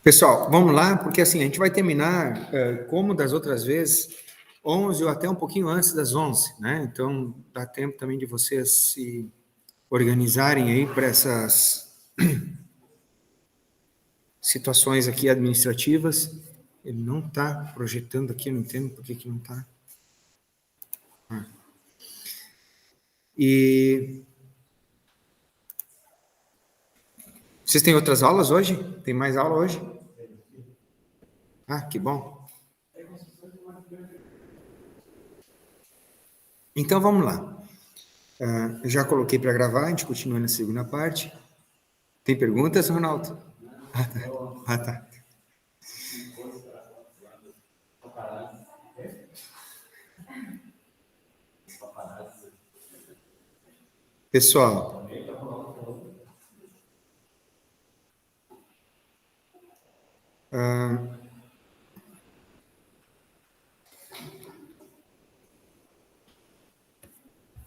Pessoal, vamos lá, porque assim, a gente vai terminar, como das outras vezes, 11 ou até um pouquinho antes das 11, né? Então, dá tempo também de vocês se organizarem aí para essas situações aqui administrativas. Ele não está projetando aqui, eu não entendo por que não está. E vocês têm outras aulas hoje? Tem mais aula hoje? Ah, que bom. Então, vamos lá. Eu já coloquei para gravar, a gente continua na segunda parte. Tem perguntas, Ronaldo? Ah, tá. Pessoal,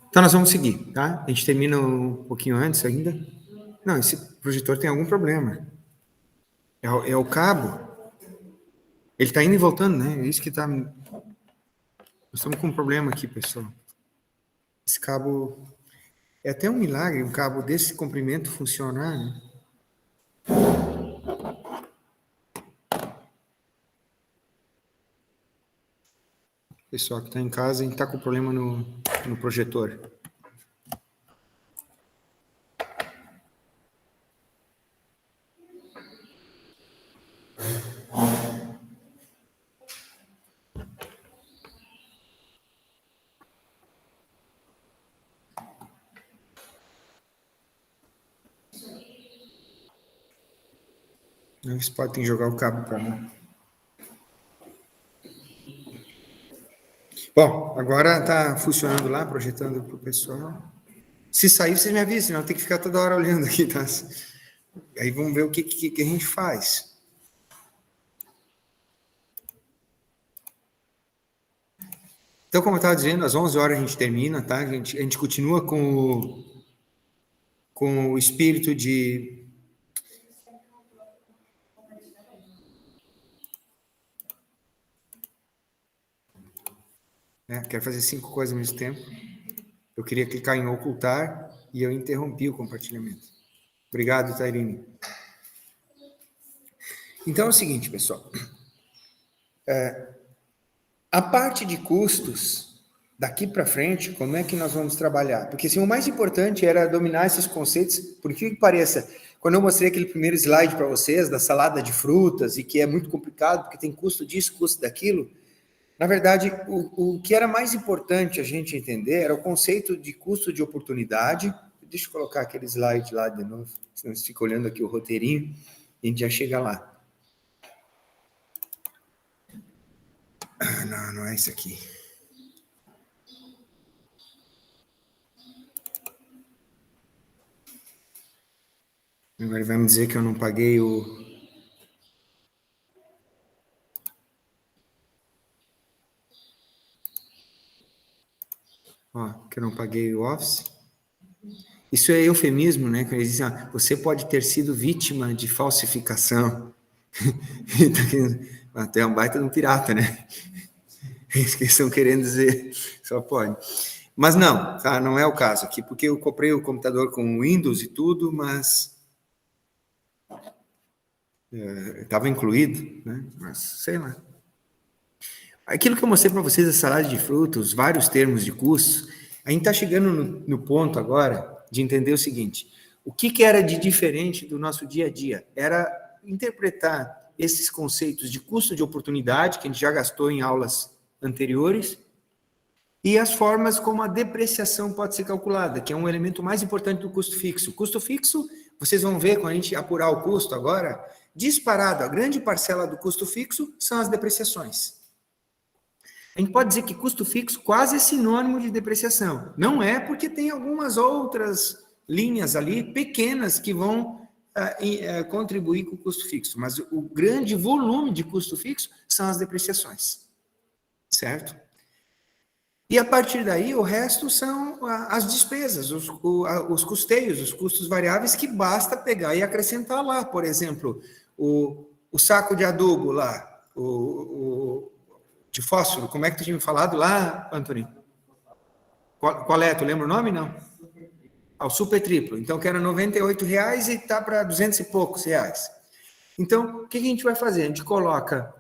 então nós vamos seguir, tá? A gente termina um pouquinho antes ainda. Não, esse projetor tem algum problema. É o cabo. Ele está indo e voltando, né? É isso que está... Nós estamos com um problema aqui, pessoal. Esse cabo... É até um milagre um cabo desse comprimento funcionar, né? Pessoal que está em casa, a gente está com problema no projetor. Eles podem jogar o cabo para mim. Bom, agora está funcionando lá, projetando para o pessoal. Se sair, vocês me avisem, senão tem que ficar toda hora olhando aqui, tá? Aí vamos ver o que a gente faz. Então, como eu estava dizendo, às 11 horas a gente termina, tá? A gente continua com o espírito de... Quero fazer 5 coisas ao mesmo tempo. Eu queria clicar em ocultar e eu interrompi o compartilhamento. Obrigado, Tairine. Então é o seguinte, pessoal. A parte de custos, daqui para frente, como é que nós vamos trabalhar? Porque assim, o mais importante era dominar esses conceitos, por que pareça, quando eu mostrei aquele primeiro slide para vocês, da salada de frutas, e que é muito complicado, porque tem custo disso, custo daquilo, na verdade, o que era mais importante a gente entender era o conceito de custo de oportunidade. Deixa eu colocar aquele slide lá de novo, senão você fica olhando aqui o roteirinho, e a gente já chega lá. Não é isso aqui. Agora ele vai me dizer que eu não paguei o... que eu não paguei o Office. Isso é eufemismo, né? Quando eles dizem, você pode ter sido vítima de falsificação. Até um baita de um pirata, né? É isso que eles estão querendo dizer. Só pode. Mas não, tá? Não é o caso aqui, porque eu comprei o computador com Windows e tudo, mas estava incluído, né? Mas sei lá. Aquilo que eu mostrei para vocês, a salada de frutos, vários termos de custos, a gente está chegando no ponto agora de entender o seguinte: o que era de diferente do nosso dia a dia? Era interpretar esses conceitos de custo de oportunidade, que a gente já gastou em aulas anteriores, E as formas como a depreciação pode ser calculada, que é um elemento mais importante do custo fixo. O custo fixo, vocês vão ver quando a gente apurar o custo agora, disparado, a grande parcela do custo fixo são as depreciações. A gente pode dizer que custo fixo quase é sinônimo de depreciação. Não é, porque tem algumas outras linhas ali pequenas que vão contribuir com o custo fixo, mas o grande volume de custo fixo são as depreciações, certo? E a partir daí, o resto são as despesas, os custeios, os custos variáveis que basta pegar e acrescentar lá. Por exemplo, o saco de adubo lá, de fósforo, como é que tu tinha me falado lá, Antônio? Qual é? Tu lembra o nome, não? O super triplo. Então, que era R$98 e está para 200 e poucos reais. Então, o que a gente vai fazer? A gente coloca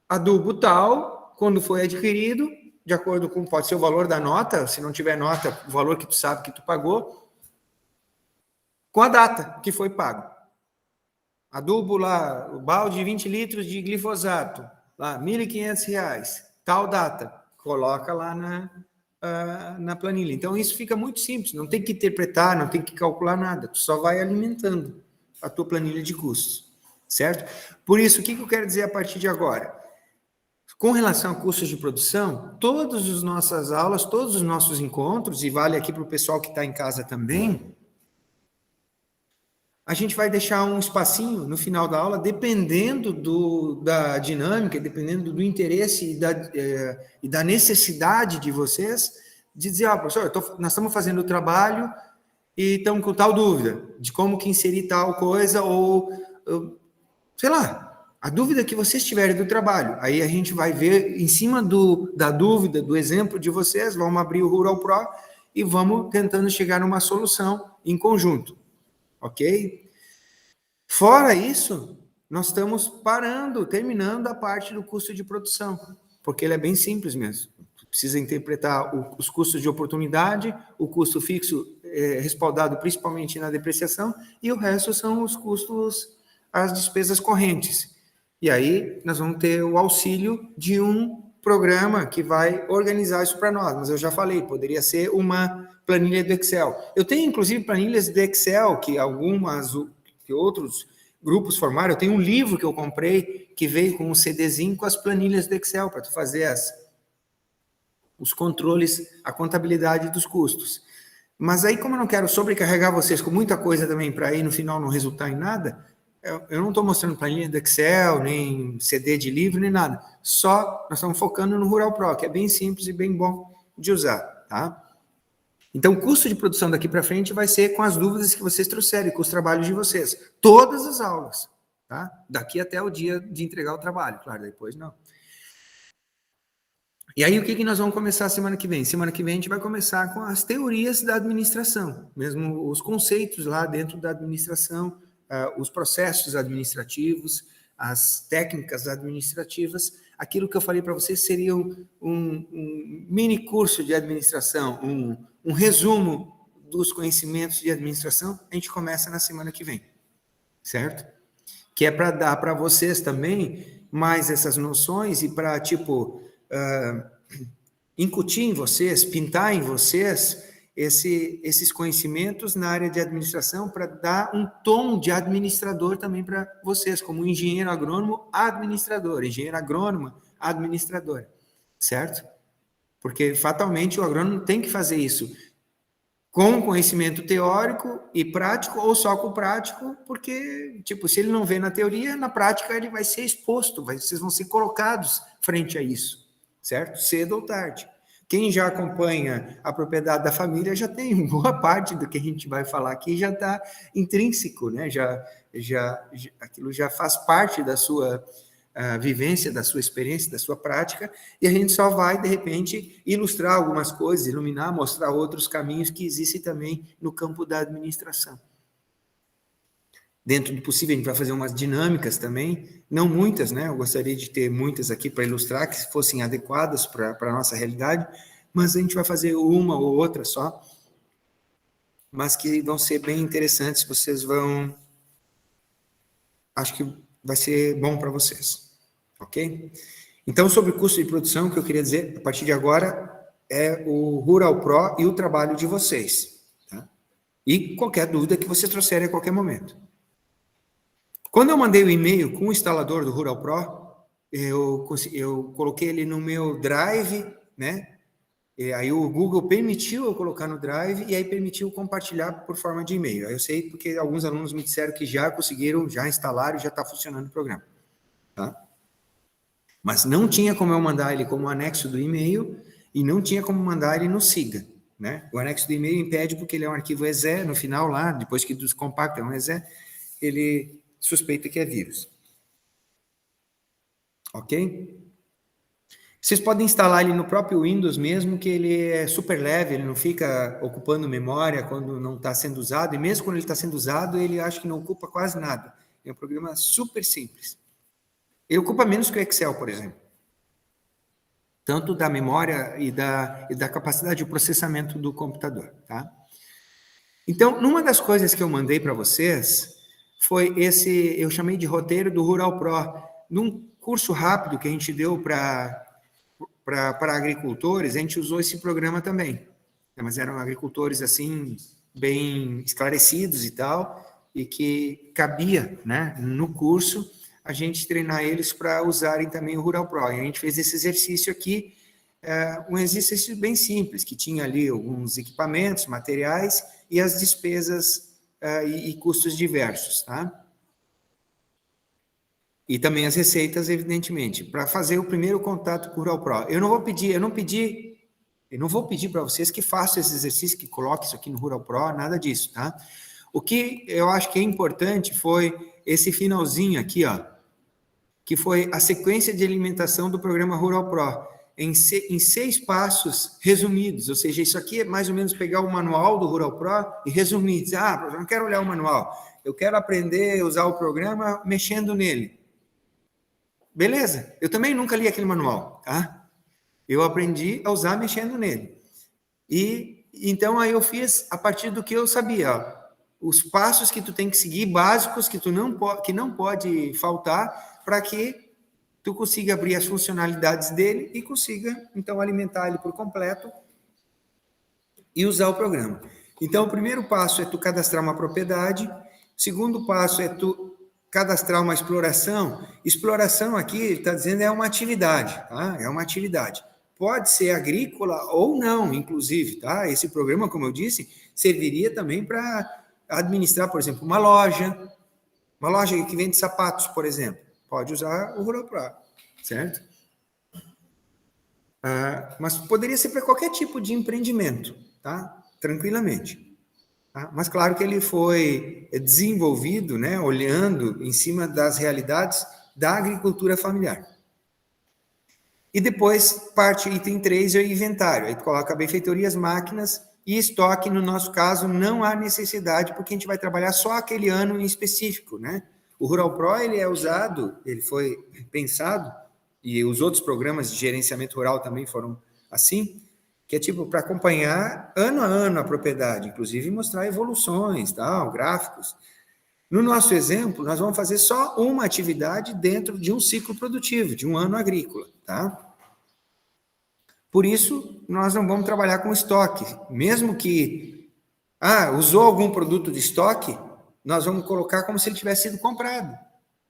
adubo tal, quando foi adquirido, de acordo com, pode ser o valor da nota, se não tiver nota, o valor que tu sabe que tu pagou, com a data que foi pago. Adubo lá, o balde de 20 litros de glifosato, lá, R$1.500, tal data, coloca lá na planilha. Então, isso fica muito simples, não tem que interpretar, não tem que calcular nada, tu só vai alimentando a tua planilha de custos, certo? Por isso, o que eu quero dizer a partir de agora? Com relação a custos de produção, todas as nossas aulas, todos os nossos encontros, e vale aqui para o pessoal que está em casa também, a gente vai deixar um espacinho no final da aula, dependendo da dinâmica, dependendo do interesse e da necessidade de vocês, de dizer, professor, nós estamos fazendo o trabalho e estamos com tal dúvida de como que inserir tal coisa, ou sei lá, a dúvida que vocês tiverem do trabalho. Aí a gente vai ver, em cima da dúvida, do exemplo de vocês, vamos abrir o Rural Pro e vamos tentando chegar numa solução em conjunto. Ok? Fora isso, nós estamos terminando a parte do custo de produção, porque ele é bem simples mesmo. Precisa interpretar os custos de oportunidade, o custo fixo respaldado principalmente na depreciação, e o resto são os custos, as despesas correntes. E aí nós vamos ter o auxílio de um programa que vai organizar isso para nós. Mas eu já falei, poderia ser uma planilha do Excel. Eu tenho, inclusive, planilhas do Excel que que outros grupos formaram. Eu tenho um livro que eu comprei que veio com um CDzinho com as planilhas do Excel para tu fazer os controles, a contabilidade dos custos. Mas aí, como eu não quero sobrecarregar vocês com muita coisa também para aí no final não resultar em nada, eu não estou mostrando planilha do Excel, nem CD de livro, nem nada. Só nós estamos focando no Rural Pro, que é bem simples e bem bom de usar, tá? Então, o custo de produção daqui para frente vai ser com as dúvidas que vocês trouxerem, com os trabalhos de vocês. Todas as aulas, tá? Daqui até o dia de entregar o trabalho, claro, depois não. E aí, o que nós vamos começar semana que vem? Semana que vem a gente vai começar com as teorias da administração, mesmo os conceitos lá dentro da administração, os processos administrativos, as técnicas administrativas. Aquilo que eu falei para vocês seria um mini curso de administração, um resumo dos conhecimentos de administração. A gente começa na semana que vem, certo? Que é para dar para vocês também mais essas noções e para, incutir em vocês, pintar em vocês esses conhecimentos na área de administração, para dar um tom de administrador também para vocês, como engenheiro agrônomo administrador, engenheiro agrônoma administradora, certo? Porque fatalmente o agrônomo tem que fazer isso com conhecimento teórico e prático, ou só com o prático, porque, se ele não vê na teoria, na prática ele vai ser exposto, vocês vão ser colocados frente a isso, certo? Cedo ou tarde. Quem já acompanha a propriedade da família já tem boa parte do que a gente vai falar aqui, já está intrínseco, né? Aquilo já faz parte da sua vivência, da sua experiência, da sua prática, e a gente só vai, de repente, ilustrar algumas coisas, iluminar, mostrar outros caminhos que existem também no campo da administração. Dentro do possível, a gente vai fazer umas dinâmicas também, não muitas, né? Eu gostaria de ter muitas aqui para ilustrar, que fossem adequadas para a nossa realidade, mas a gente vai fazer uma ou outra só, mas que vão ser bem interessantes, vocês vão... Acho que vai ser bom para vocês, ok? Então, sobre custo de produção, o que eu queria dizer, a partir de agora, é o Rural Pro e o trabalho de vocês. Tá? E qualquer dúvida que vocês trouxerem a qualquer momento. Quando eu mandei o e-mail com o instalador do Rural Pro, eu coloquei ele no meu Drive, né? E aí o Google permitiu eu colocar no Drive e aí permitiu compartilhar por forma de e-mail. Aí eu sei porque alguns alunos me disseram que já conseguiram, já instalaram e já está funcionando o programa. Tá? Mas não tinha como eu mandar ele como anexo do e-mail e não tinha como mandar ele no Siga. Né? O anexo do e-mail impede porque ele é um arquivo exe, no final lá, depois que descompacta é um exe, ele suspeita que é vírus. Ok? Vocês podem instalar ele no próprio Windows mesmo, que ele é super leve, ele não fica ocupando memória quando não está sendo usado, e mesmo quando ele está sendo usado, ele acha que não ocupa quase nada. É um programa super simples. Ele ocupa menos que o Excel, por exemplo. Tanto da memória e da capacidade de processamento do computador. Tá? Então, numa das coisas que eu mandei para vocês, foi eu chamei de roteiro do Rural Pro, num curso rápido que a gente deu para agricultores, a gente usou esse programa também. Mas eram agricultores, assim, bem esclarecidos e tal, e que cabia, né, no curso, a gente treinar eles para usarem também o Rural Pro. E a gente fez esse exercício aqui, um exercício bem simples, que tinha ali alguns equipamentos, materiais e as despesas e custos diversos, tá? E também as receitas, evidentemente, para fazer o primeiro contato com o Rural Pro. Eu não vou pedir para vocês que façam esse exercício, que coloquem isso aqui no Rural Pro, nada disso, tá? O que eu acho que é importante foi esse finalzinho aqui, ó, que foi a sequência de alimentação do programa Rural Pro, em 6 passos resumidos, ou seja, isso aqui é mais ou menos pegar o manual do Rural Pro e resumir, dizer, eu não quero olhar o manual, eu quero aprender a usar o programa mexendo nele. Beleza, eu também nunca li aquele manual, tá? Eu aprendi a usar mexendo nele. E então aí eu fiz a partir do que eu sabia, ó, os passos que tu tem que seguir, básicos, que não pode faltar, para que tu consiga abrir as funcionalidades dele e consiga, então, alimentar ele por completo e usar o programa. Então, o primeiro passo é tu cadastrar uma propriedade, o segundo passo é tu cadastrar uma exploração. Exploração aqui, ele está dizendo, é uma atividade, tá? É uma atividade. Pode ser agrícola ou não, inclusive, tá? Esse programa, como eu disse, serviria também para administrar, por exemplo, uma loja que vende sapatos, por exemplo. Pode usar o Rural Pro, certo? Mas poderia ser para qualquer tipo de empreendimento, tá? Tranquilamente. Mas claro que ele foi desenvolvido, né, olhando em cima das realidades da agricultura familiar. E depois, parte item 3 é o inventário. Aí coloca benfeitorias, máquinas e estoque. No nosso caso, não há necessidade, porque a gente vai trabalhar só aquele ano em específico, né? O Rural Pro, ele é usado, ele foi pensado, e os outros programas de gerenciamento rural também foram assim, que é tipo para acompanhar ano a ano a propriedade, inclusive mostrar evoluções, tal, gráficos. No nosso exemplo, nós vamos fazer só uma atividade dentro de um ciclo produtivo, de um ano agrícola, tá? Por isso, nós não vamos trabalhar com estoque. Mesmo que, usou algum produto de estoque, nós vamos colocar como se ele tivesse sido comprado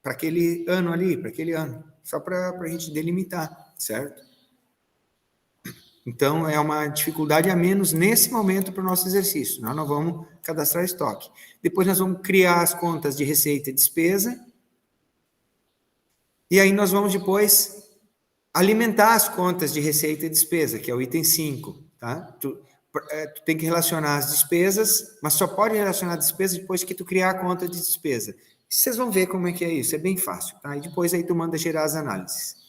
para aquele ano ali, para aquele ano, só para a gente delimitar, certo? Então, é uma dificuldade a menos nesse momento para o nosso exercício. Nós não vamos cadastrar estoque. Depois nós vamos criar as contas de receita e despesa. E aí nós vamos depois alimentar as contas de receita e despesa, que é o item 5. Tá? Tu tem que relacionar as despesas, mas só pode relacionar a despesa depois que tu criar a conta de despesa. Vocês vão ver como é que é isso, é bem fácil. Tá? E depois aí tu manda gerar as análises.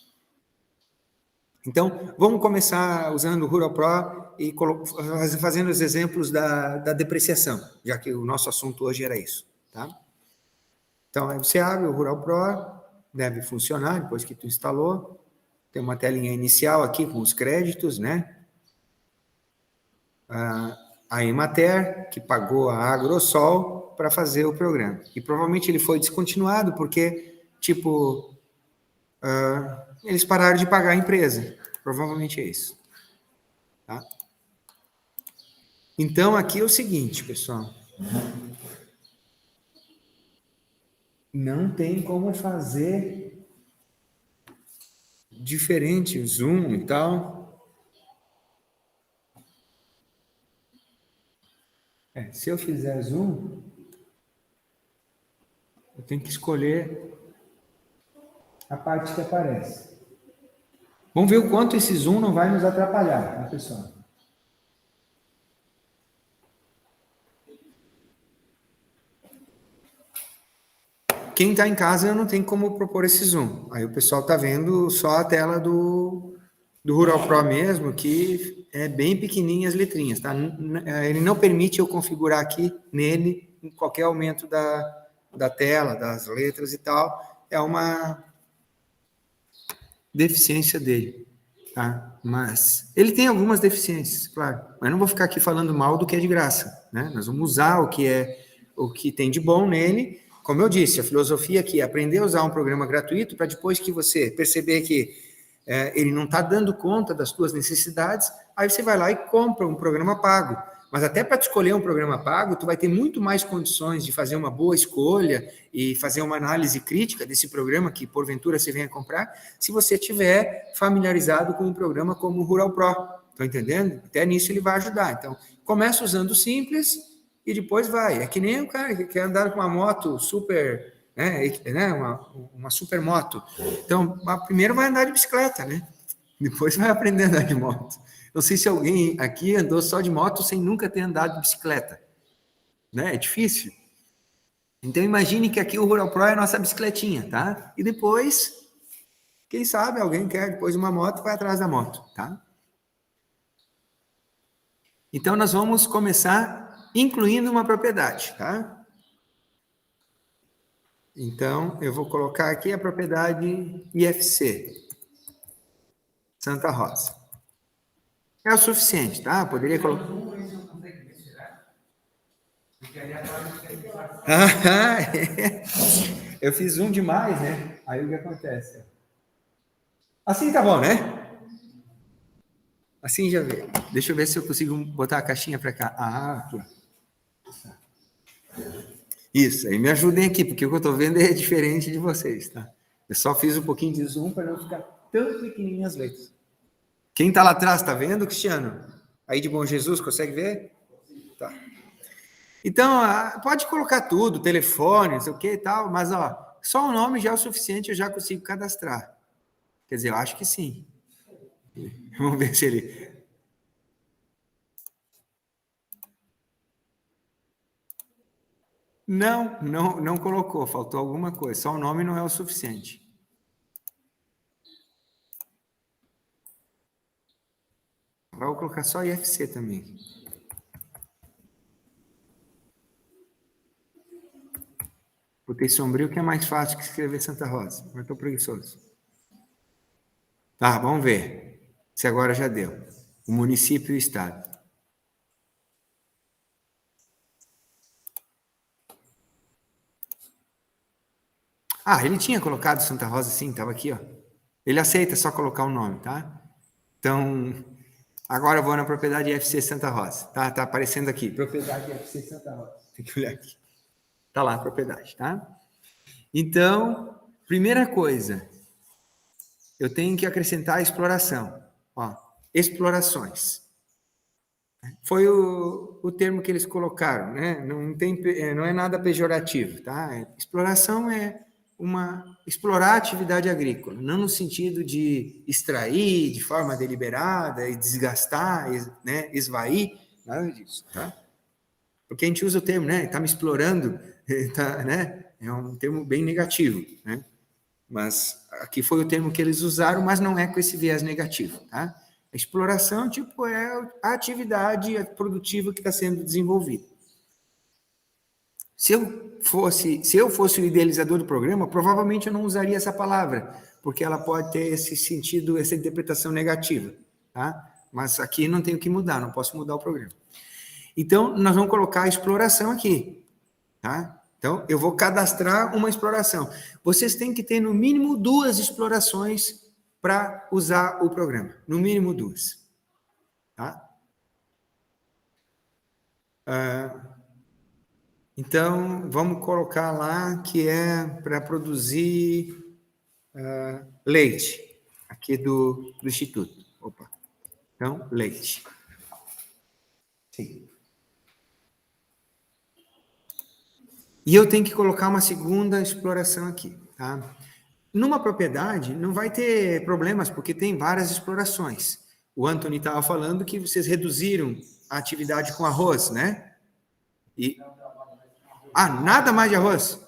Então, vamos começar usando o Rural Pro e fazendo os exemplos da depreciação, já que o nosso assunto hoje era isso. Tá? Então, aí você abre o Rural Pro, deve funcionar depois que tu instalou. Tem uma telinha inicial aqui com os créditos, né? A Emater, que pagou a Agrosol para fazer o programa. E provavelmente ele foi descontinuado porque, eles pararam de pagar a empresa. Provavelmente é isso. tá? Então, aqui é o seguinte, pessoal. Não tem como fazer diferente o zoom e tal. Se eu fizer zoom, eu tenho que escolher a parte que aparece. Vamos ver o quanto esse zoom não vai nos atrapalhar, tá, pessoal? Quem está em casa, eu não tenho como propor esse zoom. Aí o pessoal está vendo só a tela do Rural Pro mesmo, que é bem pequenininha as letrinhas, tá? Ele não permite eu configurar aqui nele em qualquer aumento da tela, das letras e tal. É uma deficiência dele, tá? Mas ele tem algumas deficiências, claro. Mas não vou ficar aqui falando mal do que é de graça, né? Nós vamos usar o que tem de bom nele. Como eu disse, a filosofia aqui é aprender a usar um programa gratuito para depois que você perceber que ele não está dando conta das suas necessidades, aí você vai lá e compra um programa pago. Mas até para escolher um programa pago, tu vai ter muito mais condições de fazer uma boa escolha e fazer uma análise crítica desse programa que porventura você venha comprar, se você tiver familiarizado com um programa como o Rural Pro. Estão entendendo? Até nisso ele vai ajudar. Então, começa usando o simples e depois vai. É que nem o cara que quer andar com uma moto super, né, uma super moto. Então, primeiro vai andar de bicicleta, né? Depois vai aprender a andar de moto. Não sei se alguém aqui andou só de moto sem nunca ter andado de bicicleta. Né? É difícil. Então, imagine que aqui o Rural Pro é a nossa bicicletinha, tá? E depois, quem sabe, alguém quer depois uma moto, vai atrás da moto, tá? Então, nós vamos começar incluindo uma propriedade, tá? Então, eu vou colocar aqui a propriedade IFC, Santa Rosa. É o suficiente, tá? Poderia colocar... Eu fiz zoom demais, né? Aí o que acontece? Assim tá bom, né? Assim já veio. Deixa eu ver se eu consigo botar a caixinha para cá. Aqui. Isso, aí me ajudem aqui, porque o que eu estou vendo é diferente de vocês, tá? Eu só fiz um pouquinho de zoom para não ficar tão pequenininho as letras. Quem está lá atrás, tá vendo, Cristiano? Aí de Bom Jesus, consegue ver? Tá. Então, pode colocar tudo, telefone, não sei o que e tal, mas só o nome já é o suficiente, eu já consigo cadastrar. Quer dizer, eu acho que sim. Vamos ver se ele... Não colocou, faltou alguma coisa. Só o nome não é o suficiente. Vou colocar só IFC também. Botei sombrio, que é mais fácil que escrever Santa Rosa. Mas estou preguiçoso. Tá, vamos ver se agora já deu. O município e o estado. Ele tinha colocado Santa Rosa, sim, estava aqui, ó. Ele aceita só colocar o nome, tá? Então, agora eu vou na propriedade IFC Santa Rosa. Tá aparecendo aqui. Propriedade IFC Santa Rosa. Tem que olhar aqui. Tá lá a propriedade, tá? Então, primeira coisa, eu tenho que acrescentar a exploração. Explorações. Foi o termo que eles colocaram, né? Não é nada pejorativo, tá? Exploração é explorar a atividade agrícola, não no sentido de extrair de forma deliberada e desgastar, né? Esvair, nada disso, tá? Porque a gente usa o termo, né? Está me explorando, tá, né? É um termo bem negativo, né? Mas aqui foi o termo que eles usaram, mas não é com esse viés negativo, tá? A exploração, é a atividade produtiva que está sendo desenvolvida. Se eu fosse o idealizador do programa, provavelmente eu não usaria essa palavra, porque ela pode ter esse sentido, essa interpretação negativa, tá? Mas aqui não tenho que mudar, não posso mudar o programa. Então, nós vamos colocar a exploração aqui, tá? Então, eu vou cadastrar uma exploração. Vocês têm que ter, no mínimo, 2 explorações para usar o programa. No mínimo 2. tá? Então, vamos colocar lá que é para produzir leite, aqui do Instituto. Opa. Então, leite. Sim. E eu tenho que colocar uma segunda exploração aqui, tá? Numa propriedade, não vai ter problemas, porque tem várias explorações. O Anthony estava falando que vocês reduziram a atividade com arroz, né? E... nada mais de arroz?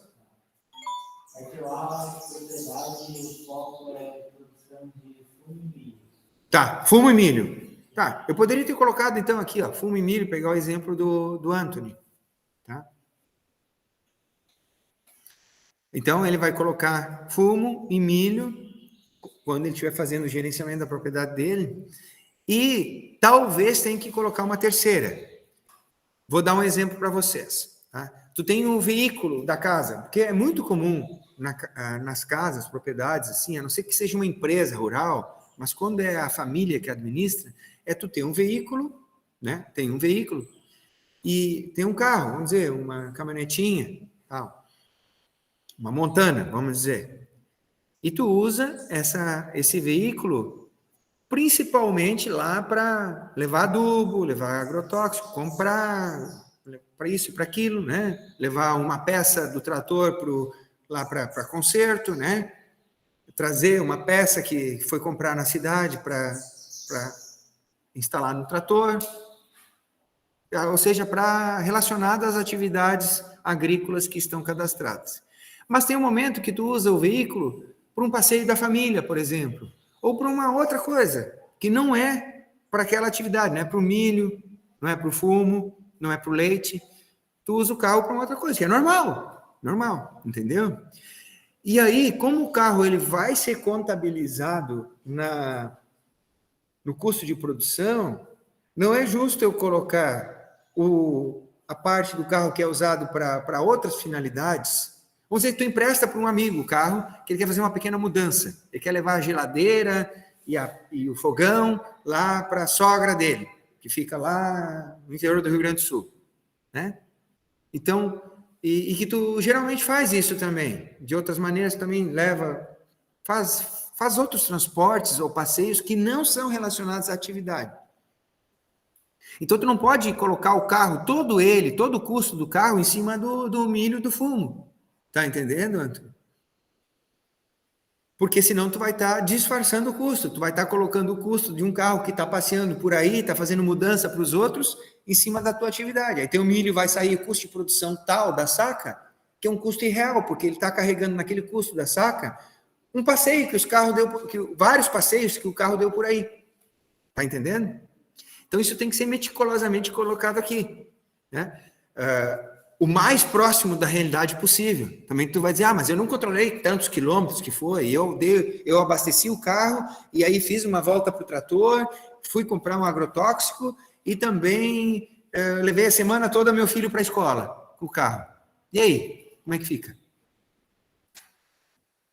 É que lá na propriedade o foco é produção de fumo e milho. Tá, fumo e milho. Tá, eu poderia ter colocado então aqui, ó, fumo e milho, pegar o exemplo do Anthony, tá? Então ele vai colocar fumo e milho quando ele estiver fazendo o gerenciamento da propriedade dele, e talvez tenha que colocar uma terceira. Vou dar um exemplo para vocês, tá? Tu tem um veículo da casa, porque é muito comum nas casas, propriedades, assim, a não ser que seja uma empresa rural, mas quando é a família que administra, tu ter um veículo, né? Tem um veículo e tem um carro, vamos dizer, uma caminhonetinha, tal, uma Montana, vamos dizer. E tu usa esse veículo principalmente lá para levar adubo, levar agrotóxico, comprar para isso e para aquilo, né? Levar uma peça do trator lá para conserto, né? Trazer uma peça que foi comprar na cidade para instalar no trator, ou seja, para relacionada às atividades agrícolas que estão cadastradas. Mas tem um momento que tu usa o veículo para um passeio da família, por exemplo, ou para uma outra coisa, que não é para aquela atividade, não é para o milho, não é para o fumo, não é para o leite. Tu usa o carro para uma outra coisa, que é normal, entendeu? E aí, como o carro ele vai ser contabilizado no custo de produção, não é justo eu colocar a parte do carro que é usado para outras finalidades. Vamos dizer que tu empresta para um amigo o carro, que ele quer fazer uma pequena mudança. Ele quer levar a geladeira e o fogão lá para a sogra dele, que fica lá no interior do Rio Grande do Sul, né? Então, e que tu geralmente faz isso também. De outras maneiras também faz outros transportes ou passeios que não são relacionados à atividade. Então, tu não pode colocar o carro, todo o custo do carro em cima do milho do fumo. Tá entendendo, Antônio? Porque senão tu vai estar disfarçando o custo, tu vai estar colocando o custo de um carro que está passeando por aí, está fazendo mudança para os outros, em cima da tua atividade. Aí teu milho vai sair o custo de produção tal da saca, que é um custo irreal, porque ele está carregando naquele custo da saca um passeio que os carros vários passeios que o carro deu por aí. Tá entendendo? Então, isso tem que ser meticulosamente colocado aqui, né? O mais próximo da realidade possível. Também tu vai dizer, mas eu não controlei tantos quilômetros que foi, eu abasteci o carro e aí fiz uma volta para o trator, fui comprar um agrotóxico e também levei a semana toda meu filho para a escola com o carro. E aí, como é que fica?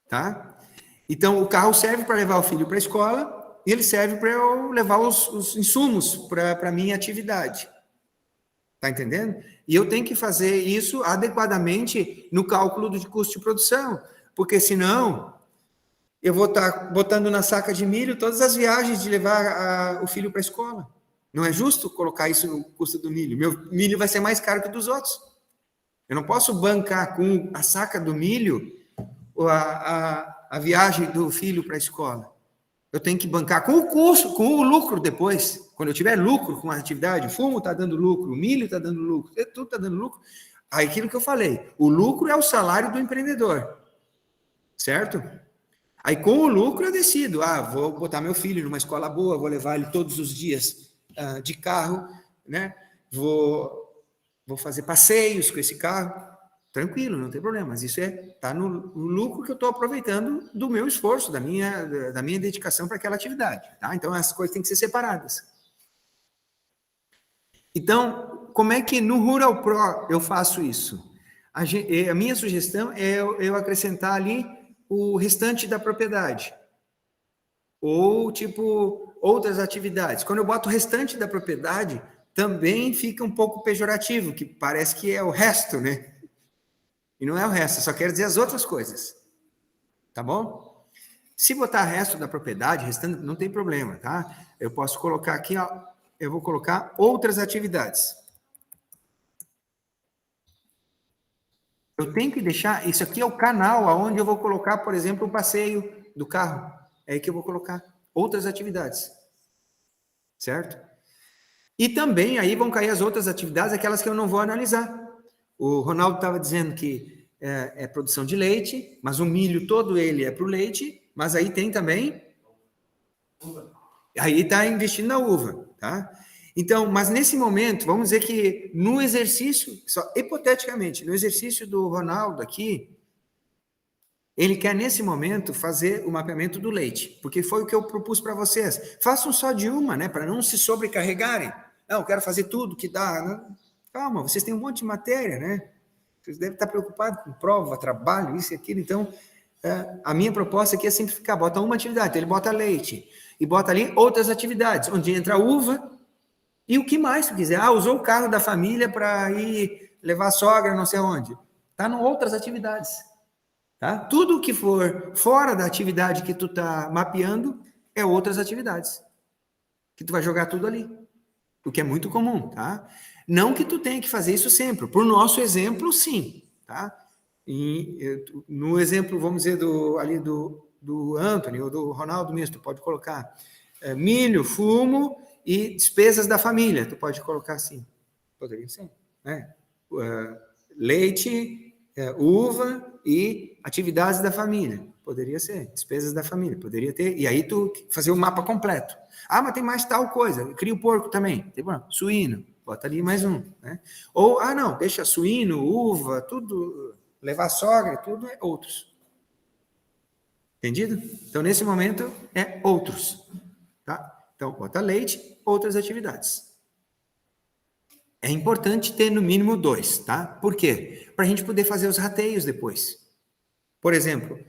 Tá? Então, o carro serve para levar o filho para a escola, e ele serve para eu levar os insumos para a minha atividade. Tá entendendo? E eu tenho que fazer isso adequadamente no cálculo do custo de produção, porque senão eu vou estar botando na saca de milho todas as viagens de levar o filho para a escola. Não é justo colocar isso no custo do milho. Meu milho vai ser mais caro que o dos outros. Eu não posso bancar com a saca do milho a viagem do filho para a escola. Eu tenho que bancar com o custo, com o lucro depois. Quando eu tiver lucro com a atividade, o fumo está dando lucro, o milho está dando lucro, tudo está dando lucro. Aí aquilo que eu falei, o lucro é o salário do empreendedor, certo? Aí com o lucro eu decido, vou botar meu filho numa escola boa, vou levar ele todos os dias de carro, né? Vou fazer passeios com esse carro. Tranquilo, não tem problema, mas isso está no lucro que eu estou aproveitando do meu esforço, da minha dedicação para aquela atividade, tá? Então, as coisas têm que ser separadas. Então, como é que no Rural Pro eu faço isso? A minha sugestão é eu acrescentar ali o restante da propriedade. Ou, tipo, outras atividades. Quando eu boto o restante da propriedade, também fica um pouco pejorativo, que parece que é o resto, né? E não é o resto, só quer dizer as outras coisas. Tá bom? Se botar resto da propriedade, restante, não tem problema, tá? Eu posso colocar aqui, ó, eu vou colocar outras atividades. Eu tenho que deixar, isso aqui é o canal aonde eu vou colocar, por exemplo, o passeio do carro. É aí que eu vou colocar outras atividades. Certo? E também aí vão cair as outras atividades, aquelas que eu não vou analisar. O Ronaldo estava dizendo que é produção de leite, mas o milho todo ele é para o leite, mas aí tem também... Aí está investindo na uva, tá? Então, mas nesse momento, vamos dizer que no exercício, só hipoteticamente, no exercício do Ronaldo aqui, ele quer nesse momento fazer o mapeamento do leite, porque foi o que eu propus para vocês. Façam só de uma, né, para não se sobrecarregarem. Não, eu quero fazer tudo que dá. Não. Calma, vocês têm um monte de matéria, né? Vocês devem estar preocupados com prova, trabalho, isso e aquilo. Então, a minha proposta aqui é simplificar. Bota uma atividade, então ele bota leite e bota ali outras atividades, onde entra uva e o que mais tu quiser. Ah, usou o carro da família para ir levar a sogra não sei onde. Tá em outras atividades. Tá? Tudo que for fora da atividade que tu tá mapeando é outras atividades. Que tu vai jogar tudo ali. O que é muito comum, tá? Não que tu tenha que fazer isso sempre. Por nosso exemplo, sim, tá? E, no exemplo, vamos dizer, do Anthony ou do Ronaldo mesmo, tu pode colocar milho, fumo e despesas da família. Tu pode colocar assim. Poderia ser, né? Leite, uva e atividades da família. Poderia ser, despesas da família, poderia ter. E aí tu fazer o mapa completo. Ah, mas tem mais tal coisa. Cria o porco também. Suíno, bota ali mais um. Né? Ou, não, deixa suíno, uva, tudo, levar sogra, tudo é outros. Entendido? Então, nesse momento, é outros. Tá? Então, bota leite, outras atividades. É importante ter no mínimo 2, tá? Por quê? Para a gente poder fazer os rateios depois. Por exemplo,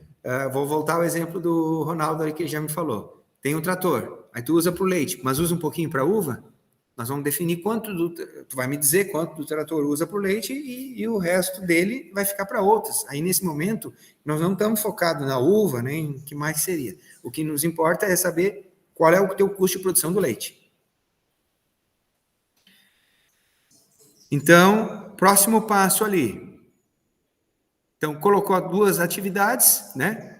vou voltar ao exemplo do Ronaldo aí que ele já me falou. Tem um trator, aí tu usa para o leite, mas usa um pouquinho para uva, nós vamos definir tu vai me dizer quanto do trator usa para o leite e o resto dele vai ficar para outras. Aí nesse momento, nós não estamos focados na uva, nem o que mais seria. O que nos importa é saber qual é o teu custo de produção do leite. Então, próximo passo ali. Então, colocou 2 atividades, né?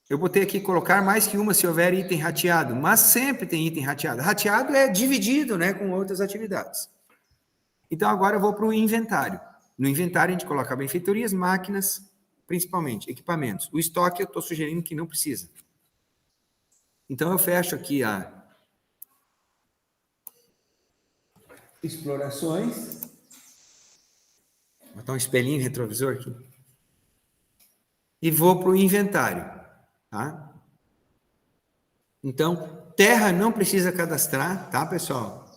Eu botei aqui colocar mais que uma se houver item rateado, mas sempre tem item rateado. Rateado é dividido, né, com outras atividades. Então, agora eu vou para o inventário. No inventário, a gente coloca benfeitorias, máquinas, principalmente, equipamentos. O estoque, eu estou sugerindo que não precisa. Então, eu fecho aqui a explorações. Vou botar um espelhinho retrovisor aqui. E vou para o inventário. Tá? Então, terra não precisa cadastrar, tá, pessoal?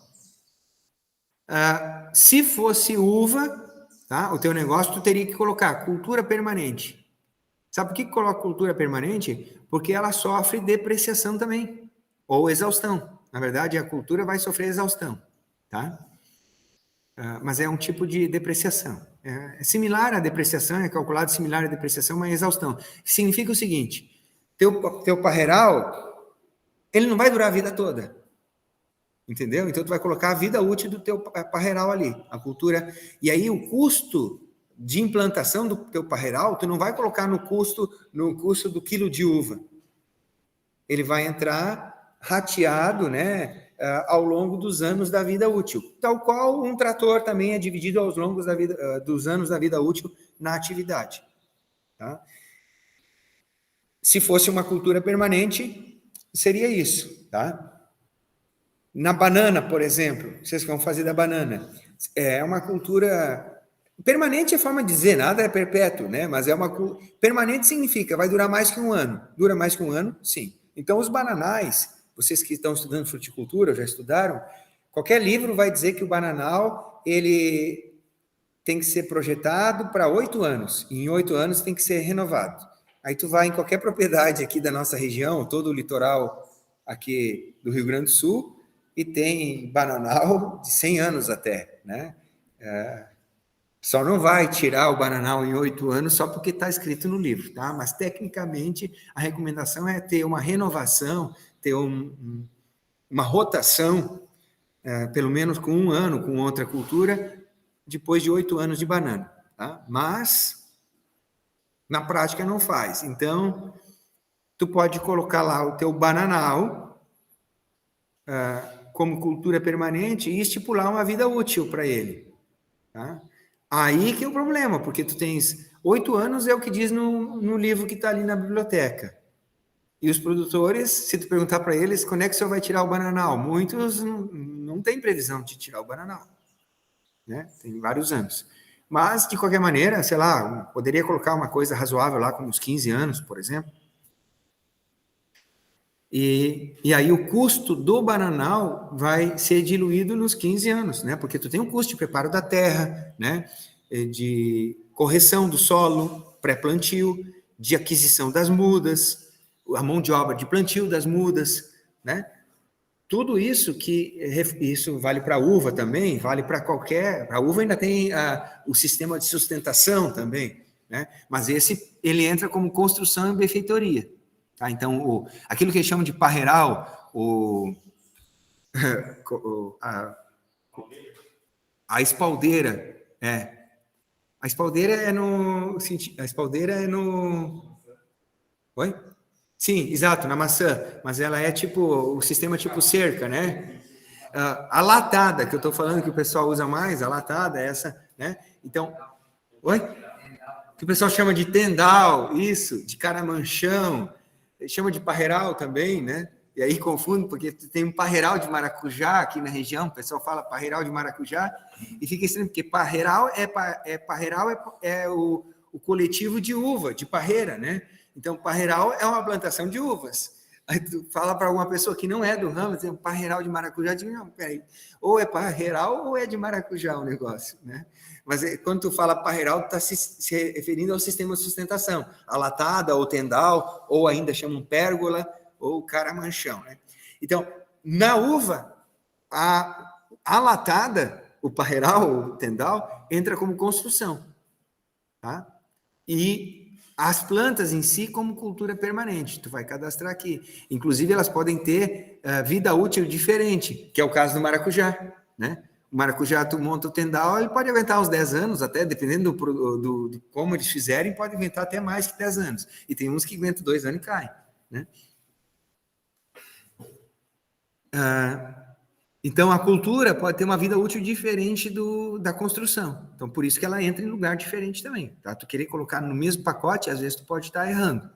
Se fosse uva, tá, o teu negócio, tu teria que colocar cultura permanente. Sabe por que coloca cultura permanente? Porque ela sofre depreciação também, ou exaustão. Na verdade, a cultura vai sofrer exaustão, tá? Mas é um tipo de depreciação. É similar à depreciação, é calculado similar à depreciação, mas exaustão. Significa o seguinte, teu parreiral, ele não vai durar a vida toda. Entendeu? Então, tu vai colocar a vida útil do teu parreiral ali, a cultura. E aí, o custo de implantação do teu parreiral, tu não vai colocar no custo do quilo de uva. Ele vai entrar rateado, né, ao longo dos anos da vida útil. Tal qual um trator também é dividido aos longos dos anos da vida útil na atividade. Tá? Se fosse uma cultura permanente, seria isso, tá? Na banana, por exemplo, vocês vão fazer da banana. É uma cultura permanente, é forma de dizer, nada é perpétuo, né? Mas é uma permanente significa vai durar mais que um ano. Dura mais que um ano, sim. Então os bananais, vocês que estão estudando fruticultura, já estudaram, qualquer livro vai dizer que o bananal ele tem que ser projetado para 8 anos. E em 8 anos tem que ser renovado. Aí tu vai em qualquer propriedade aqui da nossa região, todo o litoral aqui do Rio Grande do Sul, e tem bananal de 100 anos até, né? Só não vai tirar o bananal em 8 anos só porque está escrito no livro, tá? Mas, tecnicamente, a recomendação é ter uma renovação, ter uma rotação, pelo menos com 1 ano com outra cultura, depois de 8 anos de banana, tá? Mas, na prática, não faz. Então, tu pode colocar lá o teu bananal como cultura permanente e estipular uma vida útil para ele, tá? Aí que é o problema, porque tu tens 8 anos, é o que diz no livro que está ali na biblioteca. E os produtores, se tu perguntar para eles, quando é que o senhor vai tirar o bananal? Muitos não têm previsão de tirar o bananal, né? Tem vários anos. Mas, de qualquer maneira, sei lá, poderia colocar uma coisa razoável lá, como uns 15 anos, por exemplo. E aí o custo do bananal vai ser diluído nos 15 anos, né? Porque tu tem um custo de preparo da terra, né? De correção do solo, pré-plantio, de aquisição das mudas, a mão de obra de plantio das mudas, né? Tudo isso isso vale para a uva também, vale para qualquer... A uva ainda tem o sistema de sustentação também, né? Mas ele entra como construção e benfeitoria. Tá? Então, aquilo que eles chamam de parreiral, a espaldeira, a espaldeira é no... A espaldeira é no... Oi? Sim, exato, na maçã, mas ela é tipo, o sistema tipo cerca, né? A latada, que eu estou falando que o pessoal usa mais, a latada é essa, né? Então, oi? Que o pessoal chama de tendal, isso, de caramanchão, chama de parreiral também, né? E aí confundo, porque tem um parreiral de maracujá aqui na região, o pessoal fala parreiral de maracujá, e fica estranho, porque parreiral é o coletivo de uva, de parreira, né? Então, parreiral é uma plantação de uvas. Aí tu fala para alguma pessoa que não é do ramo, tem um parreiral de maracujá, diz, não, peraí, ou é parreiral ou é de maracujá o negócio, né? Mas quando tu fala parreiral, tu está se referindo ao sistema de sustentação, a latada, ou tendal, ou ainda chamam pérgola, ou caramanchão, né? Então, na uva, a latada, o parreiral, o tendal, entra como construção, tá? E as plantas em si como cultura permanente, tu vai cadastrar aqui. Inclusive, elas podem ter vida útil diferente, que é o caso do maracujá, né? O maracujá, tu monta o tendal, ele pode aguentar uns 10 anos, até, dependendo de como eles fizerem, pode aguentar até mais que 10 anos. E tem uns que aguentam 2 anos e caem, né? Então, a cultura pode ter uma vida útil diferente da construção. Então, por isso que ela entra em lugar diferente também. Tá? Tu querer colocar no mesmo pacote, às vezes tu pode estar errando.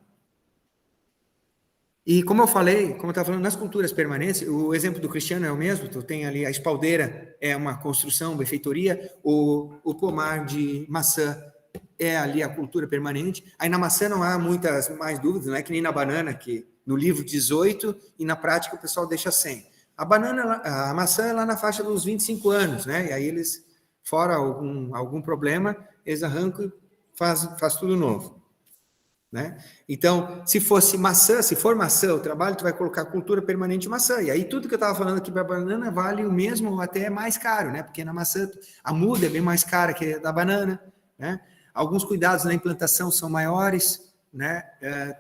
E como eu falei, como eu estava falando, nas culturas permanentes, o exemplo do Cristiano é o mesmo. Tu tem ali a espaldeira, é uma construção, benfeitoria. O pomar de maçã é ali a cultura permanente. Aí na maçã não há muitas mais dúvidas, não é que nem na banana, que no livro 18 e na prática o pessoal deixa 100. A maçã é lá na faixa dos 25 anos, né? E aí eles, fora algum problema, eles arrancam e faz tudo novo, né? Então, se for maçã, o trabalho, tu vai colocar cultura permanente maçã. E aí tudo que eu estava falando aqui para banana vale o mesmo ou até mais caro, né? Porque na maçã a muda é bem mais cara que a da banana, né? Alguns cuidados na implantação são maiores, né?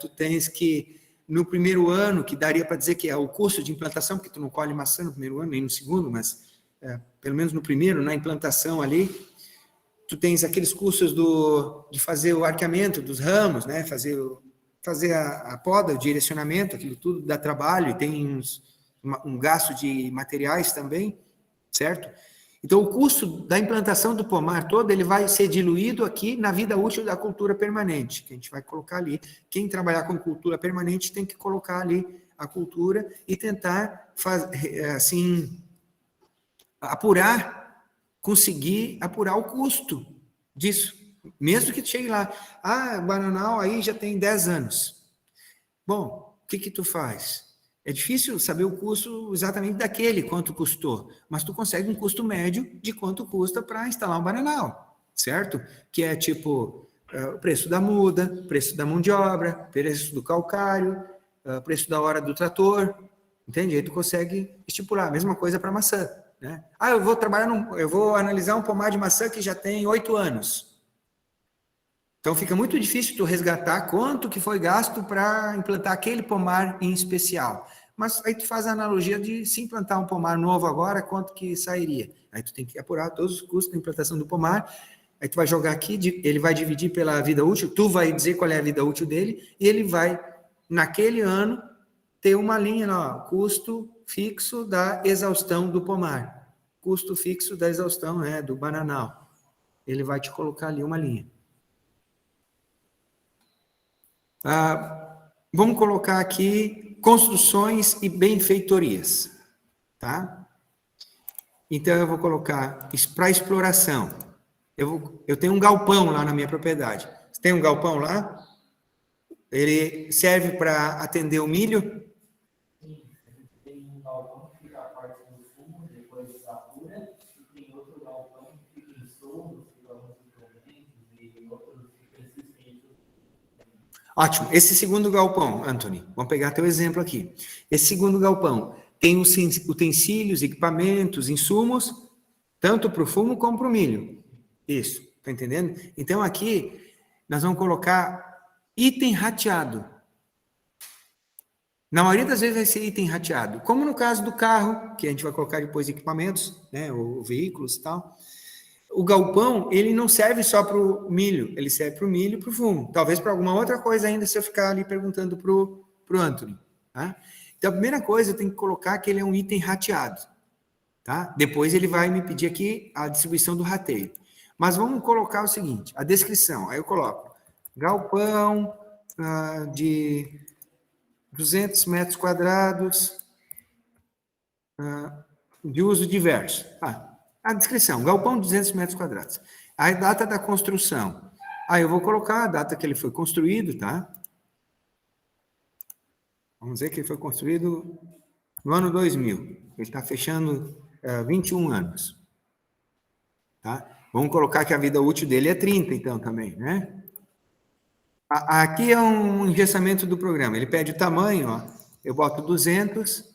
Tu tens que no primeiro ano, que daria para dizer que é o custo de implantação, porque tu não colhe maçã no primeiro ano, nem no segundo, mas pelo menos no primeiro, na implantação ali, tu tens aqueles custos de fazer o arqueamento dos ramos, né? Fazer a poda, o direcionamento, aquilo tudo dá trabalho, e tem um gasto de materiais também, certo? Então, o custo da implantação do pomar todo, ele vai ser diluído aqui na vida útil da cultura permanente, que a gente vai colocar ali. Quem trabalhar com cultura permanente tem que colocar ali a cultura e tentar, assim, conseguir apurar o custo disso. Mesmo que tu chegue lá, bananal aí já tem 10 anos. Bom, o que tu faz? É difícil saber o custo exatamente daquele, quanto custou, mas tu consegue um custo médio de quanto custa para instalar um bananal, certo? Que é tipo o preço da muda, preço da mão de obra, preço do calcário, preço da hora do trator, Entende? Aí tu consegue estipular. A mesma coisa para maçã, né? Ah, eu vou analisar um pomar de maçã que já tem 8 anos. Então fica muito difícil tu resgatar quanto que foi gasto para implantar aquele pomar em especial. Mas aí tu faz a analogia de se implantar um pomar novo agora, quanto que sairia? Aí tu tem que apurar todos os custos da implantação do pomar. Aí tu vai jogar aqui, ele vai dividir pela vida útil, tu vai dizer qual é a vida útil dele, e ele vai, naquele ano, ter uma linha lá, custo fixo da exaustão do pomar. Custo fixo da exaustão, né, do bananal. Ele vai te colocar ali uma linha. Vamos colocar aqui construções e benfeitorias, tá? Então, eu vou colocar para exploração. Eu tenho um galpão lá na minha propriedade. Você tem um galpão lá? Ele serve para atender o milho? Sim, a gente tem um galpão que fica a parte do fumo, depois apura, e tem outro galpão que fica em solos, fica alguns instrumentos, e outros fica em cimentos. Ótimo. Esse segundo galpão, Anthony, vamos pegar teu exemplo aqui. Esse segundo galpão tem os utensílios, equipamentos, insumos, tanto para o fumo como para o milho. Isso, tá entendendo? Então aqui nós vamos colocar item rateado. Na maioria das vezes vai ser item rateado. Como no caso do carro, que a gente vai colocar depois equipamentos, né, ou veículos e tal. O galpão, ele não serve só para o milho, ele serve para o milho e para o fumo. Talvez para alguma outra coisa ainda, se eu ficar ali perguntando para o Anthony. Tá? Então, a primeira coisa, eu tenho que colocar que ele é um item rateado. Tá? Depois ele vai me pedir aqui a distribuição do rateio. Mas vamos colocar o seguinte, a descrição. Aí eu coloco galpão de 200 metros quadrados de uso diverso. A descrição, galpão de 200 metros quadrados. A data da construção. Aí eu vou colocar a data que ele foi construído, tá? Vamos dizer que ele foi construído no ano 2000. Ele está fechando 21 anos. Tá? Vamos colocar que a vida útil dele é 30, então, também, né? Aqui é um engessamento do programa. Ele pede o tamanho, ó. Eu boto 200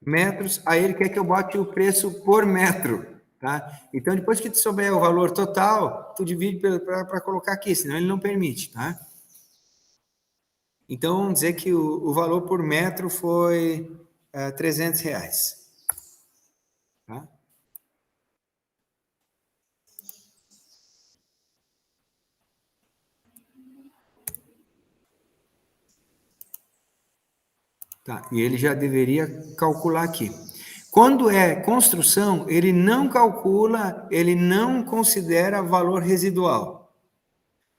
metros, aí ele quer que eu bote o preço por metro. Tá? Então, depois que tu souber o valor total, tu divide para colocar aqui, senão ele não permite, tá? Então, vamos dizer que o valor por metro foi R$300. Tá? Tá, e ele já deveria calcular aqui. Quando é construção, ele não calcula, ele não considera valor residual.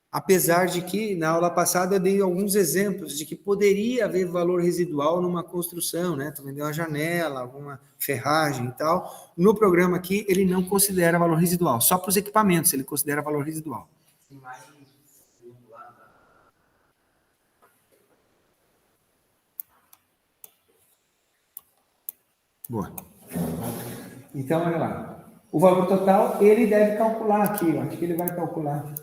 Apesar de que, na aula passada, eu dei alguns exemplos de que poderia haver valor residual numa construção, né? Tu vendeu uma janela, alguma ferragem e tal. No programa aqui, ele não considera valor residual. Só para os equipamentos ele considera valor residual. Boa. Então, olha lá. O valor total, ele deve calcular aqui. Eu acho que ele vai calcular.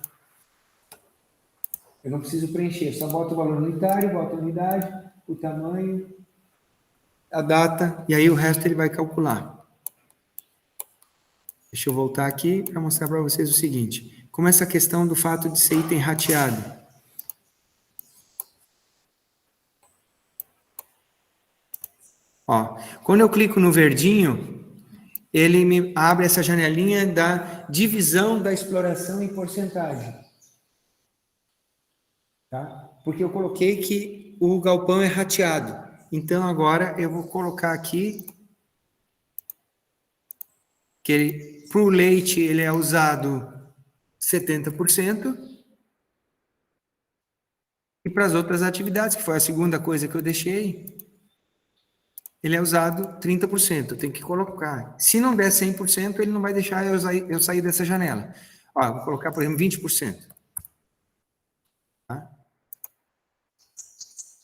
Eu não preciso preencher, só boto o valor unitário, boto a unidade, o tamanho, a data, e aí o resto ele vai calcular. Deixa eu voltar aqui para mostrar para vocês o seguinte. Como essa questão do fato de ser item rateado. Ó, quando eu clico no verdinho, ele me abre essa janelinha da divisão da exploração em porcentagem. Tá? Porque eu coloquei que o galpão é rateado. Então, agora eu vou colocar aqui que para o leite ele é usado 70%, e para as outras atividades, que foi a segunda coisa que eu deixei, ele é usado 30%. Eu tenho que colocar. Se não der 100%, ele não vai deixar eu sair dessa janela. Ó, eu vou colocar, por exemplo, 20%. Tá?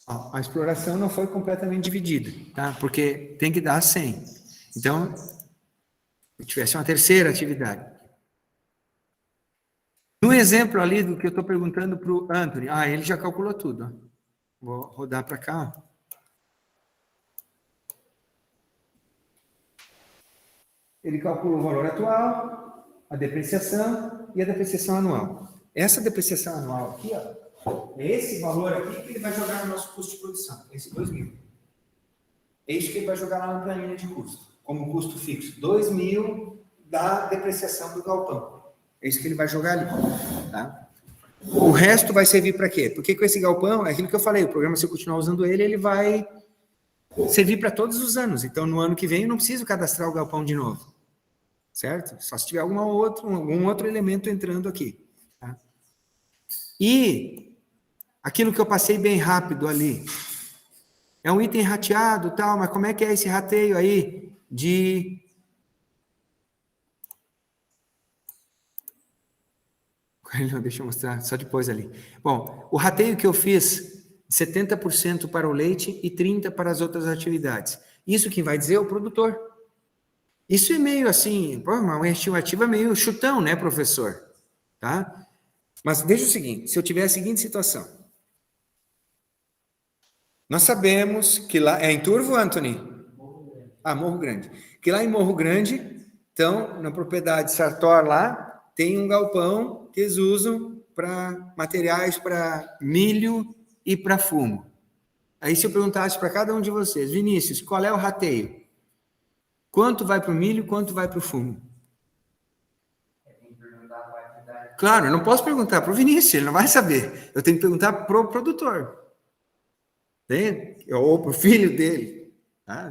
Ó, a exploração não foi completamente dividida, tá? Porque tem que dar 100. Então, se tivesse uma terceira atividade. No exemplo ali do que eu estou perguntando para o Anthony, ele já calculou tudo. Ó. Vou rodar para cá. ele calcula o valor atual, a depreciação e a depreciação anual. Essa depreciação anual aqui, ó, é esse valor aqui que ele vai jogar no nosso custo de produção, esse 2.000. É isso que ele vai jogar lá na planilha de custo, como custo fixo. 2.000 da depreciação do galpão. É isso que ele vai jogar ali. Tá? O resto vai servir para quê? Porque com esse galpão, é aquilo que eu falei, o programa, se eu continuar usando ele, ele vai servir para todos os anos. Então, no ano que vem, eu não preciso cadastrar o galpão de novo. Certo? Só se tiver algum outro elemento entrando aqui. Tá? E aquilo que eu passei bem rápido ali, é um item rateado, tal, mas como é que é esse rateio aí de... Não, deixa eu mostrar, só depois ali. Bom, o rateio que eu fiz, 70% para o leite e 30% para as outras atividades. Isso quem vai dizer é o produtor. Isso é meio assim, uma estimativa meio chutão, né, professor? Tá? Mas veja o seguinte, se eu tiver a seguinte situação. Nós sabemos que lá... É em Turvo, Anthony? Morro Grande. Que lá em Morro Grande, então, na propriedade Sartor lá, tem um galpão que eles usam para materiais para milho e para fumo. Aí se eu perguntasse para cada um de vocês, Vinícius, qual é o rateio? Quanto vai para o milho, quanto vai para o fumo? Claro, eu não posso perguntar para o Vinícius, ele não vai saber. Eu tenho que perguntar para o produtor. Ou para o filho dele. Tá?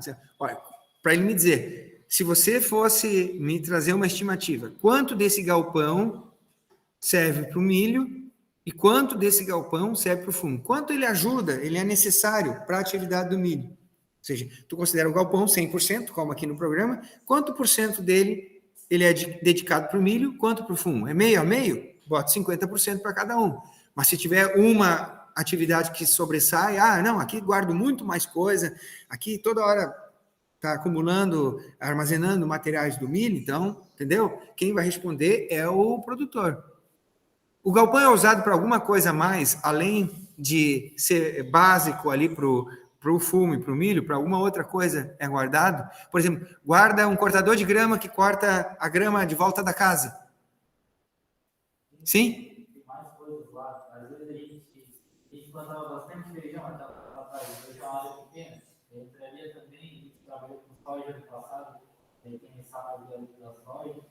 Para ele me dizer, se você fosse me trazer uma estimativa, quanto desse galpão serve para o milho e quanto desse galpão serve para o fumo? Quanto ele ajuda, ele é necessário para a atividade do milho? Ou seja, tu considera o galpão 100%, como aqui no programa, quanto por cento dele ele é dedicado para o milho, quanto para o fumo? É meio a meio? Bota 50% para cada um. Mas se tiver uma atividade que sobressai, não, aqui guardo muito mais coisa, aqui toda hora está acumulando, armazenando materiais do milho, então, entendeu? Quem vai responder é o produtor. O galpão é usado para alguma coisa a mais, além de ser básico ali para o fumo e para o milho, para alguma outra coisa é guardado? Por exemplo, guarda um cortador de grama que corta a grama de volta da casa. Sim? Tem mais coisas lá. Às vezes a gente plantava bastante feijão atrás, feijão uma área pequena. Entraria também, a gente trabalhou com soja no passado, tem essa área da soja.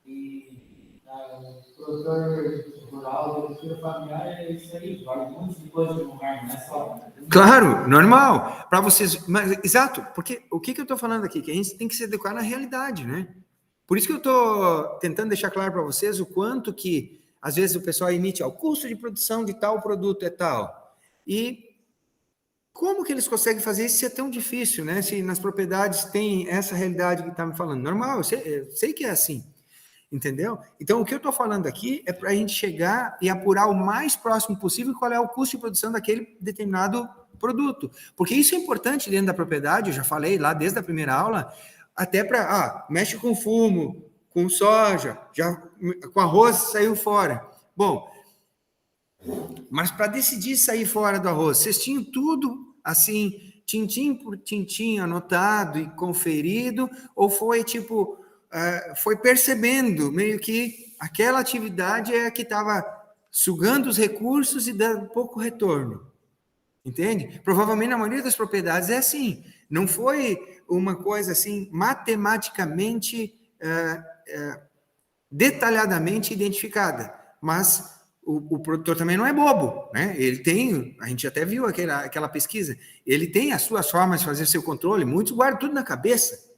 E o produtor rural, agricultura familiar, é isso aí, guarda um monte de coisa no lugar, não é só. Claro, normal. Para vocês. Mas, exato, porque o que eu estou falando aqui? Que a gente tem que se adequar na realidade, né? Por isso que eu estou tentando deixar claro para vocês o quanto que, às vezes, o pessoal emite, o custo de produção de tal produto é tal. E como que eles conseguem fazer isso se é tão difícil, né? Se nas propriedades tem essa realidade que está me falando. Normal, eu sei que é assim. Entendeu? Então, o que eu estou falando aqui é para a gente chegar e apurar o mais próximo possível qual é o custo de produção daquele determinado produto. Porque isso é importante dentro da propriedade, eu já falei lá desde a primeira aula, até para, mexe com fumo, com soja, já com arroz saiu fora. Bom, mas para decidir sair fora do arroz, vocês tinham tudo assim, tintim por tintim anotado e conferido, ou foi tipo... foi percebendo meio que aquela atividade é a que estava sugando os recursos e dando pouco retorno. Entende? Provavelmente na maioria das propriedades é assim. Não foi uma coisa assim matematicamente, detalhadamente identificada. Mas o produtor também não é bobo, né? Ele tem, a gente até viu aquela pesquisa, ele tem as suas formas de fazer seu controle, muitos guardam tudo na cabeça.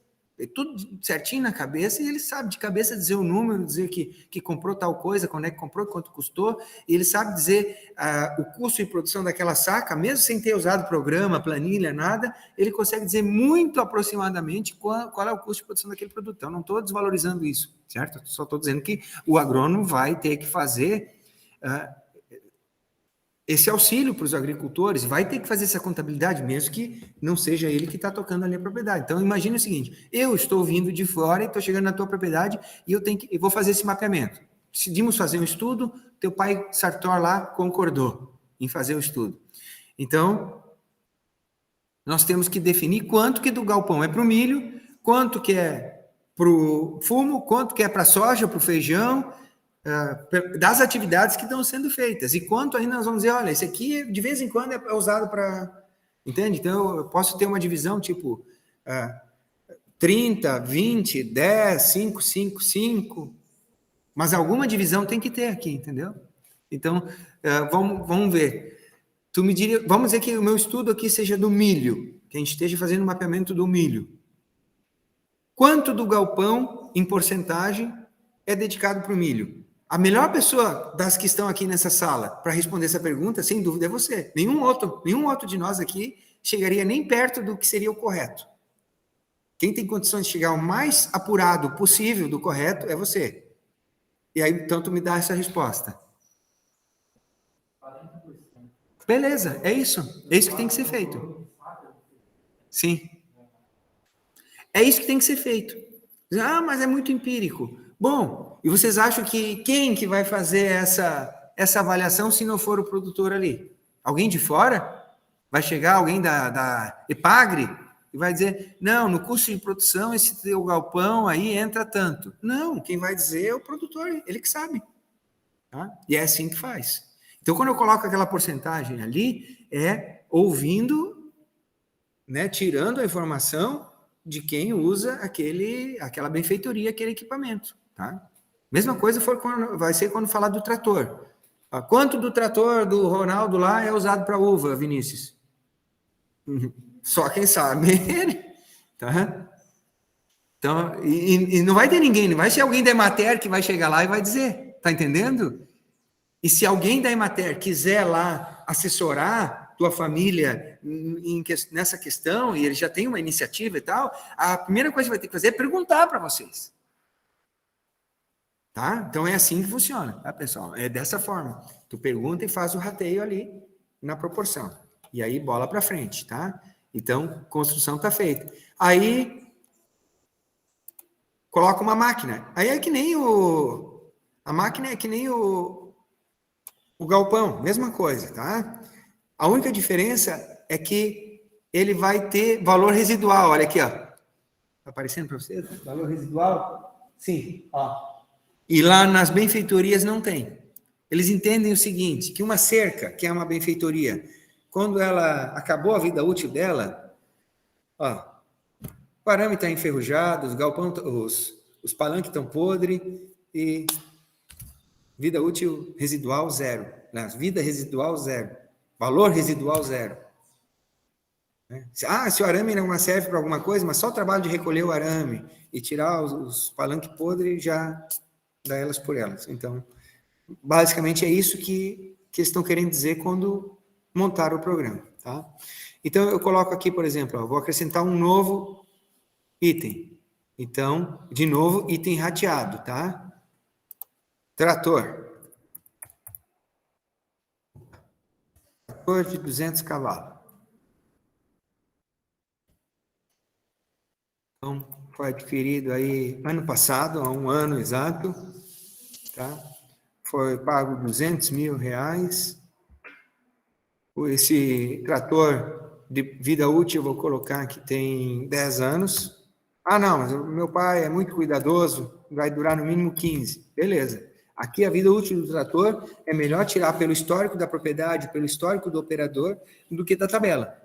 Tudo certinho na cabeça, e ele sabe de cabeça dizer o número, dizer que comprou tal coisa, quando é que comprou, quanto custou, e ele sabe dizer o custo de produção daquela saca, mesmo sem ter usado programa, planilha, nada, ele consegue dizer muito aproximadamente qual é o custo de produção daquele produto. Então, não estou desvalorizando isso, certo? Só estou dizendo que o agrônomo vai ter que fazer esse auxílio para os agricultores, vai ter que fazer essa contabilidade, mesmo que não seja ele que está tocando ali a propriedade. Então, imagine o seguinte, eu estou vindo de fora e estou chegando na tua propriedade e eu vou fazer esse mapeamento. Decidimos fazer um estudo, teu pai Sartor lá concordou em fazer o estudo. Então, nós temos que definir quanto que do galpão é para o milho, quanto que é para o fumo, quanto que é para a soja, para o feijão, das atividades que estão sendo feitas. E quanto ainda nós vamos dizer, olha, esse aqui de vez em quando é usado para... Entende? Então, eu posso ter uma divisão tipo 30, 20, 10, 5, 5, 5, mas alguma divisão tem que ter aqui, entendeu? Então, vamos ver. Tu me diria, vamos dizer que o meu estudo aqui seja do milho, que a gente esteja fazendo um mapeamento do milho. Quanto do galpão, em porcentagem, é dedicado para o milho? A melhor pessoa das que estão aqui nessa sala para responder essa pergunta, sem dúvida, é você. Nenhum outro de nós aqui chegaria nem perto do que seria o correto. Quem tem condições de chegar o mais apurado possível do correto é você. E aí, então, tu me dá essa resposta. 40%. Beleza, é isso. É isso que tem que ser feito. Sim. É isso que tem que ser feito. Mas é muito empírico. Bom, e vocês acham que quem que vai fazer essa avaliação se não for o produtor ali? Alguém de fora? Vai chegar alguém da Epagre e vai dizer, não, no custo de produção esse teu galpão aí entra tanto. Não, quem vai dizer é o produtor, ele que sabe. Tá? E é assim que faz. Então, quando eu coloco aquela porcentagem ali, é ouvindo, né, tirando a informação de quem usa aquela benfeitoria, aquele equipamento. Tá? Mesma coisa vai ser quando falar do trator. Quanto do trator do Ronaldo lá é usado para uva, Vinícius? Só quem sabe ele. Tá? Então, e não vai ter ninguém, não vai ser alguém da Emater que vai chegar lá e vai dizer. Tá entendendo? E se alguém da Emater quiser lá assessorar tua família nessa questão, e ele já tem uma iniciativa e tal, a primeira coisa que vai ter que fazer é perguntar para vocês. Tá? Então é assim que funciona, tá, pessoal? É dessa forma. Tu pergunta e faz o rateio ali na proporção. E aí bola para frente, tá? Então, construção tá feita. Aí coloca uma máquina. Aí é que nem a máquina é que nem o galpão, mesma coisa, tá? A única diferença é que ele vai ter valor residual. Olha aqui, ó. Tá aparecendo para vocês? Valor residual? Sim, ó. E lá nas benfeitorias não tem. Eles entendem o seguinte, que uma cerca, que é uma benfeitoria, quando ela acabou a vida útil dela, ó, o arame está enferrujado, os galpão, os palanques estão podres e vida útil residual zero. Né? Vida residual zero. Valor residual zero. Se o arame não serve para alguma coisa, mas só o trabalho de recolher o arame e tirar os palanques podres já dá elas por elas. Então, basicamente é isso que eles estão querendo dizer quando montaram o programa. Tá? Então, eu coloco aqui, por exemplo, vou acrescentar um novo item. Então, de novo, item rateado, tá? Trator. Trator de 200 cavalos. Então, foi adquirido aí ano passado, há um ano exato, tá? Foi pago R$200 mil. Esse trator de vida útil, eu vou colocar que tem 10 anos. Não, mas o meu pai é muito cuidadoso, vai durar no mínimo 15. Beleza. Aqui a vida útil do trator é melhor tirar pelo histórico da propriedade, pelo histórico do operador, do que da tabela.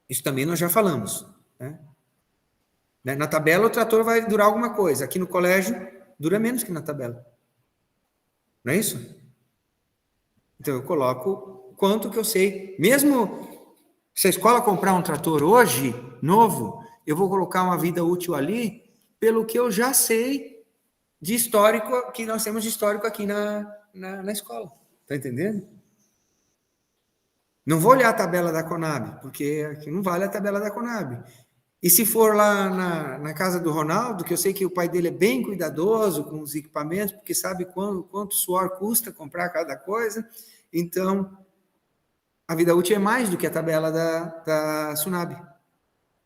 Isso também nós já falamos, né? Na tabela, o trator vai durar alguma coisa. Aqui no colégio, dura menos que na tabela. Não é isso? Então, eu coloco quanto que eu sei. Mesmo se a escola comprar um trator hoje, novo, eu vou colocar uma vida útil ali, pelo que eu já sei de histórico, que nós temos de histórico aqui na escola. Está entendendo? Não vou olhar a tabela da Conab, porque aqui não vale a tabela da Conab. E se for lá na casa do Ronaldo, que eu sei que o pai dele é bem cuidadoso com os equipamentos, porque sabe quanto suor custa comprar cada coisa, então a vida útil é mais do que a tabela da Sunab.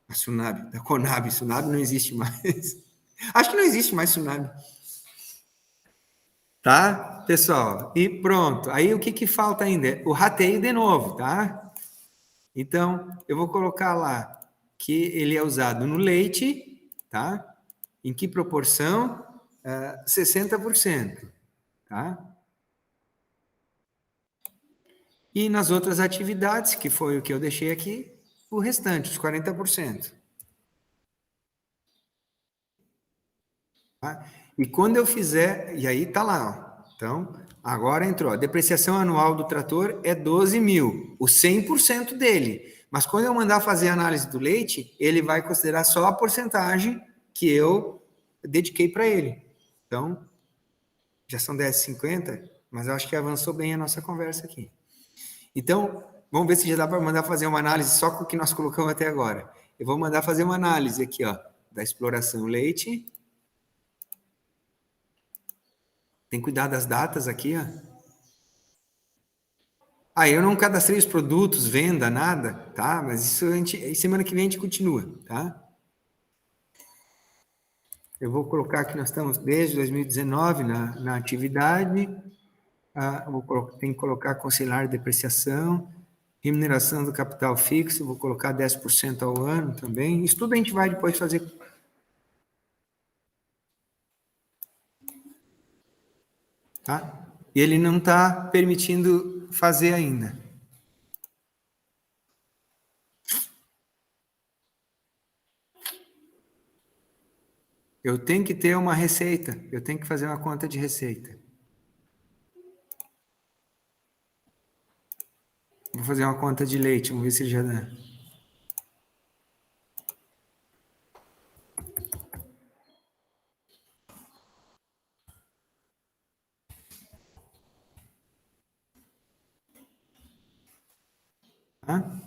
A Sunab, da Conab. Sunab não existe mais. Acho que não existe mais Sunab. Tá, pessoal? E pronto. Aí o que falta ainda? O rateio de novo, tá? Então, eu vou colocar lá que ele é usado no leite, tá? Em que proporção? 60%. Tá? E nas outras atividades, que foi o que eu deixei aqui, o restante, os 40%. Tá? E quando eu fizer, e aí tá lá, ó. Então, agora entrou, a depreciação anual do trator é 12 mil, o 100% dele. Mas quando eu mandar fazer a análise do leite, ele vai considerar só a porcentagem que eu dediquei para ele. Então, já são 10,50, mas eu acho que avançou bem a nossa conversa aqui. Então, vamos ver se já dá para mandar fazer uma análise só com o que nós colocamos até agora. Eu vou mandar fazer uma análise aqui, ó, da exploração leite. Tem que cuidar das datas aqui, ó. Eu não cadastrei os produtos, venda, nada, tá? Mas isso semana que vem a gente continua, tá? Eu vou colocar que nós estamos desde 2019 na atividade. Tem que colocar conciliar depreciação, remuneração do capital fixo, vou colocar 10% ao ano também. Isso tudo a gente vai depois fazer. Tá? E ele não está permitindo fazer ainda. Eu tenho que ter uma receita, eu tenho que fazer uma conta de receita. Vou fazer uma conta de leite, vamos ver se já dá. Tá?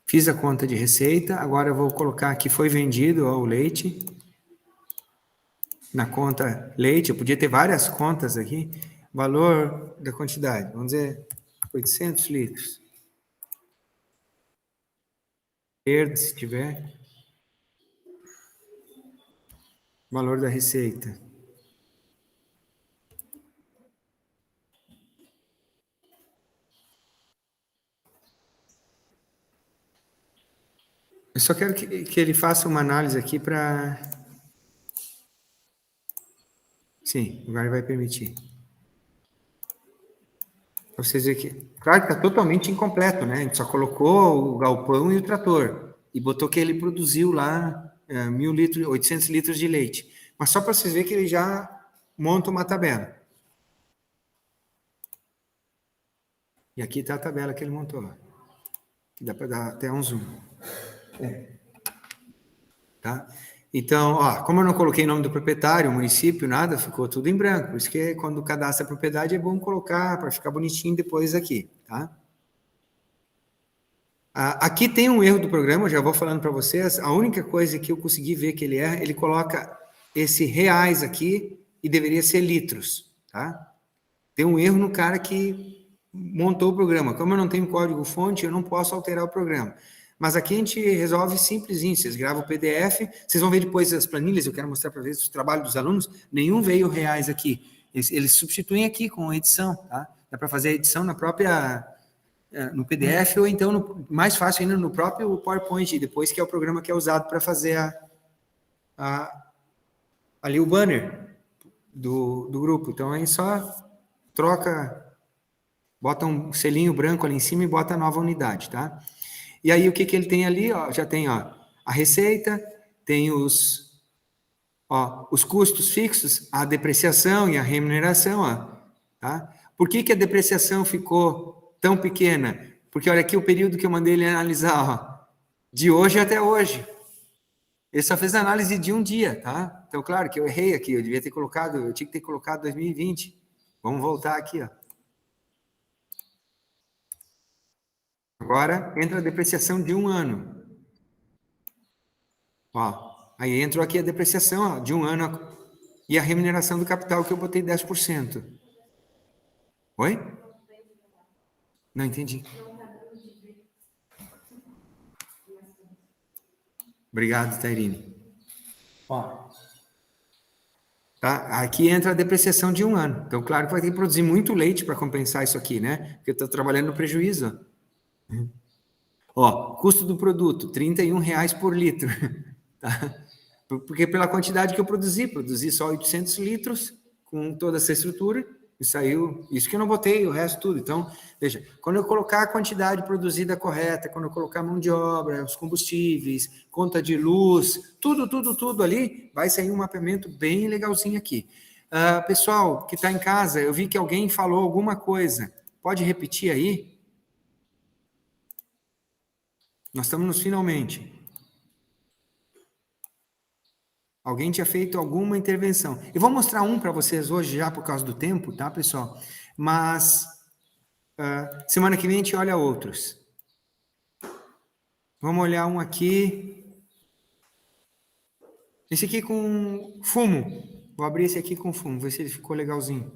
Fiz a conta de receita, agora eu vou colocar que foi vendido ó, o leite. Na conta leite, eu podia ter várias contas aqui. Valor da quantidade, vamos dizer 800 litros. Perda, se tiver. Valor da receita. Eu só quero que ele faça uma análise aqui para... Sim, agora vai permitir. Para vocês verem que... Claro que está totalmente incompleto, né? A gente só colocou o galpão e o trator. E botou que ele produziu lá 1.000 litros, 800 litros de leite. Mas só para vocês verem que ele já monta uma tabela. E aqui está a tabela que ele montou lá. Dá para dar até um zoom. Tá? Então, ó, como eu não coloquei o nome do proprietário, município, nada, ficou tudo em branco. Por isso que quando cadastra a propriedade é bom colocar para ficar bonitinho depois aqui, tá? Aqui tem um erro do programa, eu já vou falando para vocês. A única coisa que eu consegui ver que ele erra, ele coloca esse reais aqui e deveria ser litros, tá? Tem um erro no cara que montou o programa. Como eu não tenho código-fonte, eu não posso alterar o programa. Mas aqui a gente resolve simplesinho. Vocês gravam o PDF, vocês vão ver depois as planilhas, eu quero mostrar para vocês o trabalho dos alunos. Nenhum veio reais aqui. Eles substituem aqui com edição, tá? Dá para fazer a edição na própria... no PDF ou então, mais fácil ainda, no próprio PowerPoint, depois que é o programa que é usado para fazer ali o banner do grupo. Então, aí só troca, bota um selinho branco ali em cima e bota a nova unidade, tá? E aí, o que ele tem ali? Ó, já tem ó, a receita, tem os custos fixos, a depreciação e a remuneração, ó, tá? Por que a depreciação ficou tão pequena? Porque olha aqui o período que eu mandei ele analisar, ó, de hoje até hoje. Ele só fez a análise de um dia, tá? Então, claro que eu errei aqui, eu tinha que ter colocado 2020. Vamos voltar aqui, ó. Agora entra a depreciação de um ano. Ó, aí entrou aqui a depreciação ó, de um ano e a remuneração do capital que eu botei 10%. Oi? Não entendi. Obrigado, Tairine. Ó, tá? Aqui entra a depreciação de um ano. Então, claro que vai ter que produzir muito leite para compensar isso aqui, né? Porque eu estou trabalhando no prejuízo. Ó, custo do produto, R$ 31,00 por litro. Tá? Porque pela quantidade que eu produzi só 800 litros com toda essa estrutura, e saiu, isso que eu não botei, o resto tudo. Então, veja, quando eu colocar a quantidade produzida correta, quando eu colocar mão de obra, os combustíveis, conta de luz, tudo ali, vai sair um mapeamento bem legalzinho aqui. Pessoal que está em casa, eu vi que alguém falou alguma coisa. Pode repetir aí? Nós estamos nos finalmente. Alguém tinha feito alguma intervenção. Eu vou mostrar um para vocês hoje já por causa do tempo, tá, pessoal? Mas semana que vem a gente olha outros. Vamos olhar um aqui. Esse aqui com fumo. Vou abrir esse aqui com fumo, ver se ele ficou legalzinho.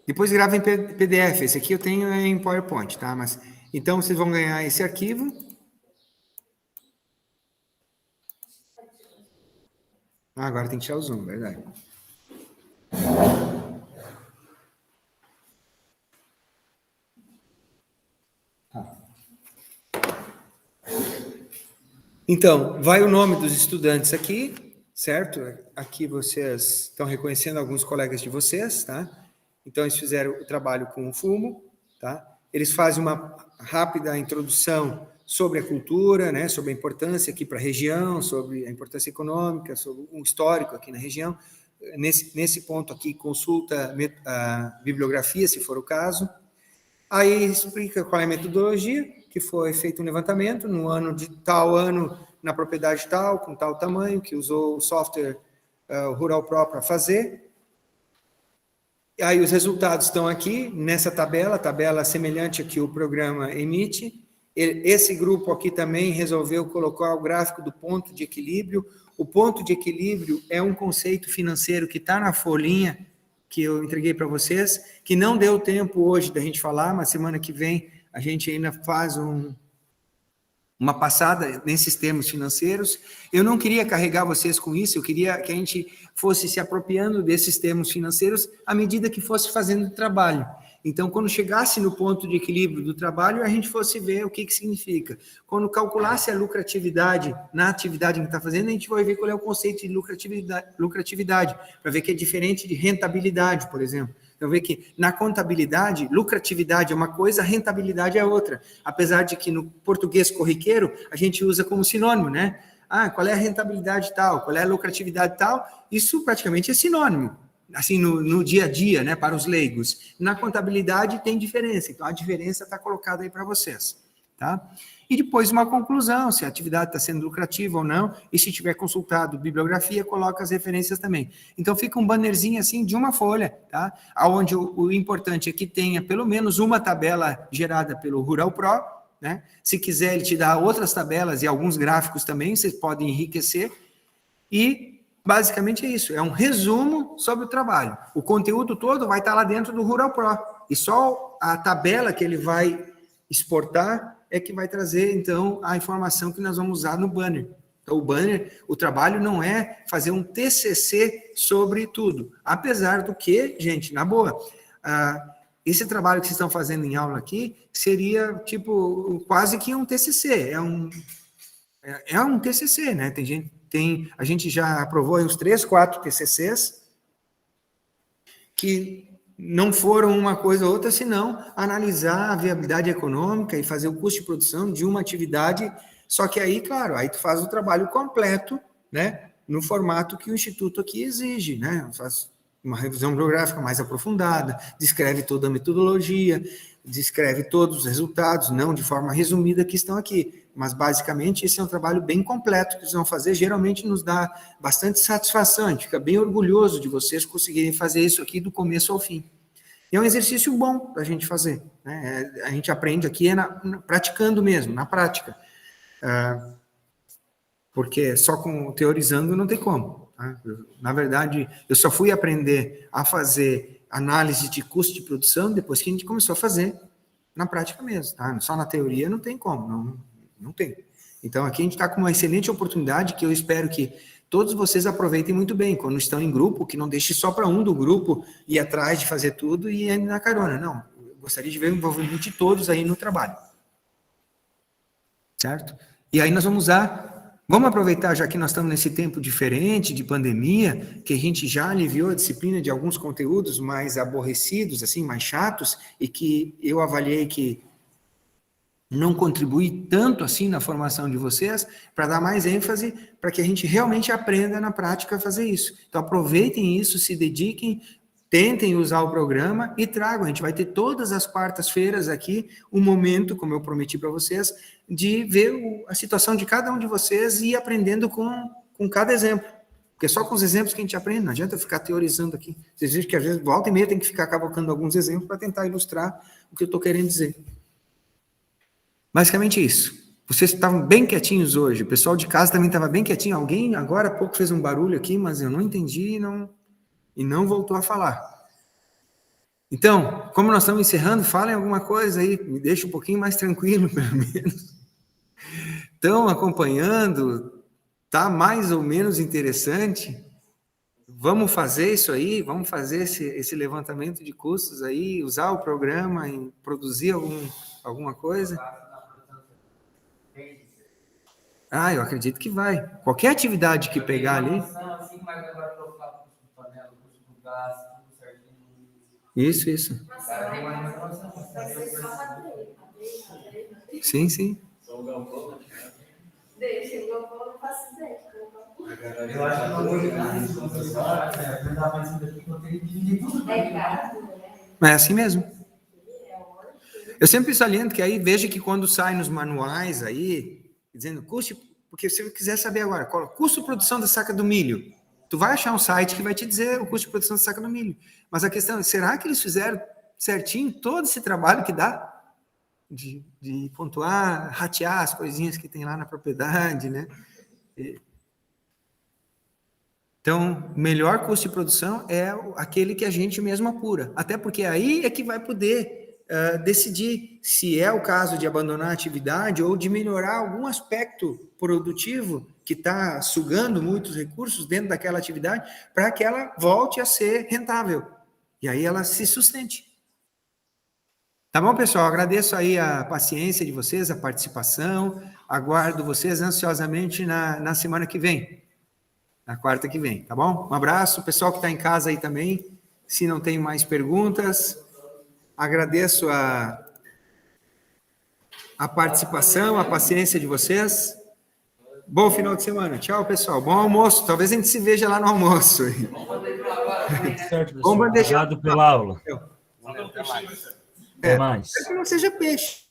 Depois grava em PDF. Esse aqui eu tenho em PowerPoint, tá? Mas então vocês vão ganhar esse arquivo. Agora tem que tirar o zoom, verdade. Então, vai o nome dos estudantes aqui, certo? Aqui vocês estão reconhecendo alguns colegas de vocês, tá? Então, eles fizeram o trabalho com o fumo, tá? Eles fazem uma rápida introdução sobre a cultura, né? Sobre a importância aqui para a região, sobre a importância econômica, sobre um histórico aqui na região. Nesse ponto aqui, consulta a bibliografia, se for o caso. Aí explica qual é a metodologia, que foi feito um levantamento no ano de tal ano, na propriedade tal, com tal tamanho, que usou o software Rural Pro para fazer. Aí os resultados estão aqui, nessa tabela semelhante a que o programa emite. Esse grupo aqui também resolveu colocar o gráfico do ponto de equilíbrio. O ponto de equilíbrio é um conceito financeiro que está na folhinha que eu entreguei para vocês, que não deu tempo hoje da gente falar, mas semana que vem a gente ainda faz uma passada nesses termos financeiros. Eu não queria carregar vocês com isso, eu queria que a gente fosse se apropriando desses termos financeiros à medida que fosse fazendo o trabalho. Então, quando chegasse no ponto de equilíbrio do trabalho, a gente fosse ver o que significa. Quando calculasse a lucratividade na atividade que a gente está fazendo, a gente vai ver qual é o conceito de lucratividade, para ver que é diferente de rentabilidade, por exemplo. Então, ver que na contabilidade, lucratividade é uma coisa, rentabilidade é outra. Apesar de que no português corriqueiro, a gente usa como sinônimo, né? Qual é a rentabilidade tal, qual é a lucratividade tal, isso praticamente é sinônimo. Assim, no dia a dia, né, para os leigos. Na contabilidade tem diferença, então a diferença está colocada aí para vocês, tá? E depois uma conclusão, se a atividade está sendo lucrativa ou não, e se tiver consultado bibliografia, coloca as referências também. Então fica um bannerzinho assim de uma folha, tá? Onde o importante é que tenha pelo menos uma tabela gerada pelo Rural Pro, né? Se quiser ele te dá outras tabelas e alguns gráficos também, vocês podem enriquecer, e basicamente é isso, é um resumo sobre o trabalho. O conteúdo todo vai estar lá dentro do Rural Pro, e só a tabela que ele vai exportar é que vai trazer, então, a informação que nós vamos usar no banner. Então, o banner, o trabalho não é fazer um TCC sobre tudo, apesar do que, gente, na boa, esse trabalho que vocês estão fazendo em aula aqui seria, tipo, quase que um TCC, é um TCC, né? A gente já aprovou uns 3, 4 TCCs que não foram uma coisa ou outra, senão analisar a viabilidade econômica e fazer o custo de produção de uma atividade, só que aí, claro, aí tu faz o trabalho completo, né, no formato que o Instituto aqui exige, né, faz uma revisão bibliográfica mais aprofundada, descreve toda a metodologia, descreve todos os resultados, não de forma resumida que estão aqui, mas basicamente esse é um trabalho bem completo que eles vão fazer, geralmente nos dá bastante satisfação, a gente fica bem orgulhoso de vocês conseguirem fazer isso aqui do começo ao fim. E é um exercício bom para a gente fazer, né? A gente aprende aqui praticando mesmo, na prática, porque só teorizando não tem como. Tá? Na verdade, eu só fui aprender a fazer análise de custo de produção depois que a gente começou a fazer na prática mesmo, tá? Só na teoria não tem como, não tem. Então, aqui a gente está com uma excelente oportunidade que eu espero que todos vocês aproveitem muito bem, quando estão em grupo, que não deixe só para um do grupo ir atrás de fazer tudo e ir na carona, não. Eu gostaria de ver o envolvimento de todos aí no trabalho. Certo? E aí nós vamos vamos aproveitar, já que nós estamos nesse tempo diferente de pandemia, que a gente já aliviou a disciplina de alguns conteúdos mais aborrecidos, assim, mais chatos, e que eu avaliei que não contribui tanto assim na formação de vocês, para dar mais ênfase, para que a gente realmente aprenda na prática a fazer isso. Então aproveitem isso, se dediquem, tentem usar o programa e tragam. A gente vai ter todas as quartas-feiras aqui um momento, como eu prometi para vocês, de ver a situação de cada um de vocês e ir aprendendo com cada exemplo. Porque é só com os exemplos que a gente aprende, não adianta eu ficar teorizando aqui. Vocês viram que às vezes, volta e meia, tem que ficar cavocando alguns exemplos para tentar ilustrar o que eu estou querendo dizer. Basicamente isso. Vocês estavam bem quietinhos hoje, o pessoal de casa também estava bem quietinho. Alguém agora há pouco fez um barulho aqui, mas eu não entendi e não voltou a falar. Então, como nós estamos encerrando, falem alguma coisa aí, me deixa um pouquinho mais tranquilo, pelo menos. Estão acompanhando? Está mais ou menos interessante? Vamos fazer isso aí? Vamos fazer esse levantamento de custos aí, usar o programa e produzir alguma coisa? Eu acredito que vai. Qualquer atividade que pegar ali... Isso. Sim. Deixa, eu não faço ideia. Eu acho que não é caro. É assim mesmo. Eu sempre saliento que aí veja que quando sai nos manuais aí, dizendo custo, porque se você quiser saber agora, custo de produção da saca do milho, tu vai achar um site que vai te dizer o custo de produção da saca do milho. Mas a questão é, será que eles fizeram certinho todo esse trabalho que dá? De pontuar, ratear as coisinhas que tem lá na propriedade, né? Então, melhor custo de produção é aquele que a gente mesmo apura. Até porque aí é que vai poder decidir se é o caso de abandonar a atividade ou de melhorar algum aspecto produtivo que está sugando muitos recursos dentro daquela atividade para que ela volte a ser rentável. E aí ela se sustente. Tá bom, pessoal? Agradeço aí a paciência de vocês, a participação. Aguardo vocês ansiosamente na semana que vem. Na quarta que vem, tá bom? Um abraço. Pessoal que está em casa aí também. Se não tem mais perguntas, agradeço a participação, a paciência de vocês. Bom final de semana. Tchau, pessoal. Bom almoço. Talvez a gente se veja lá no almoço. Certo, pessoal. Obrigado pela aula. Até mais. Que não seja peixe.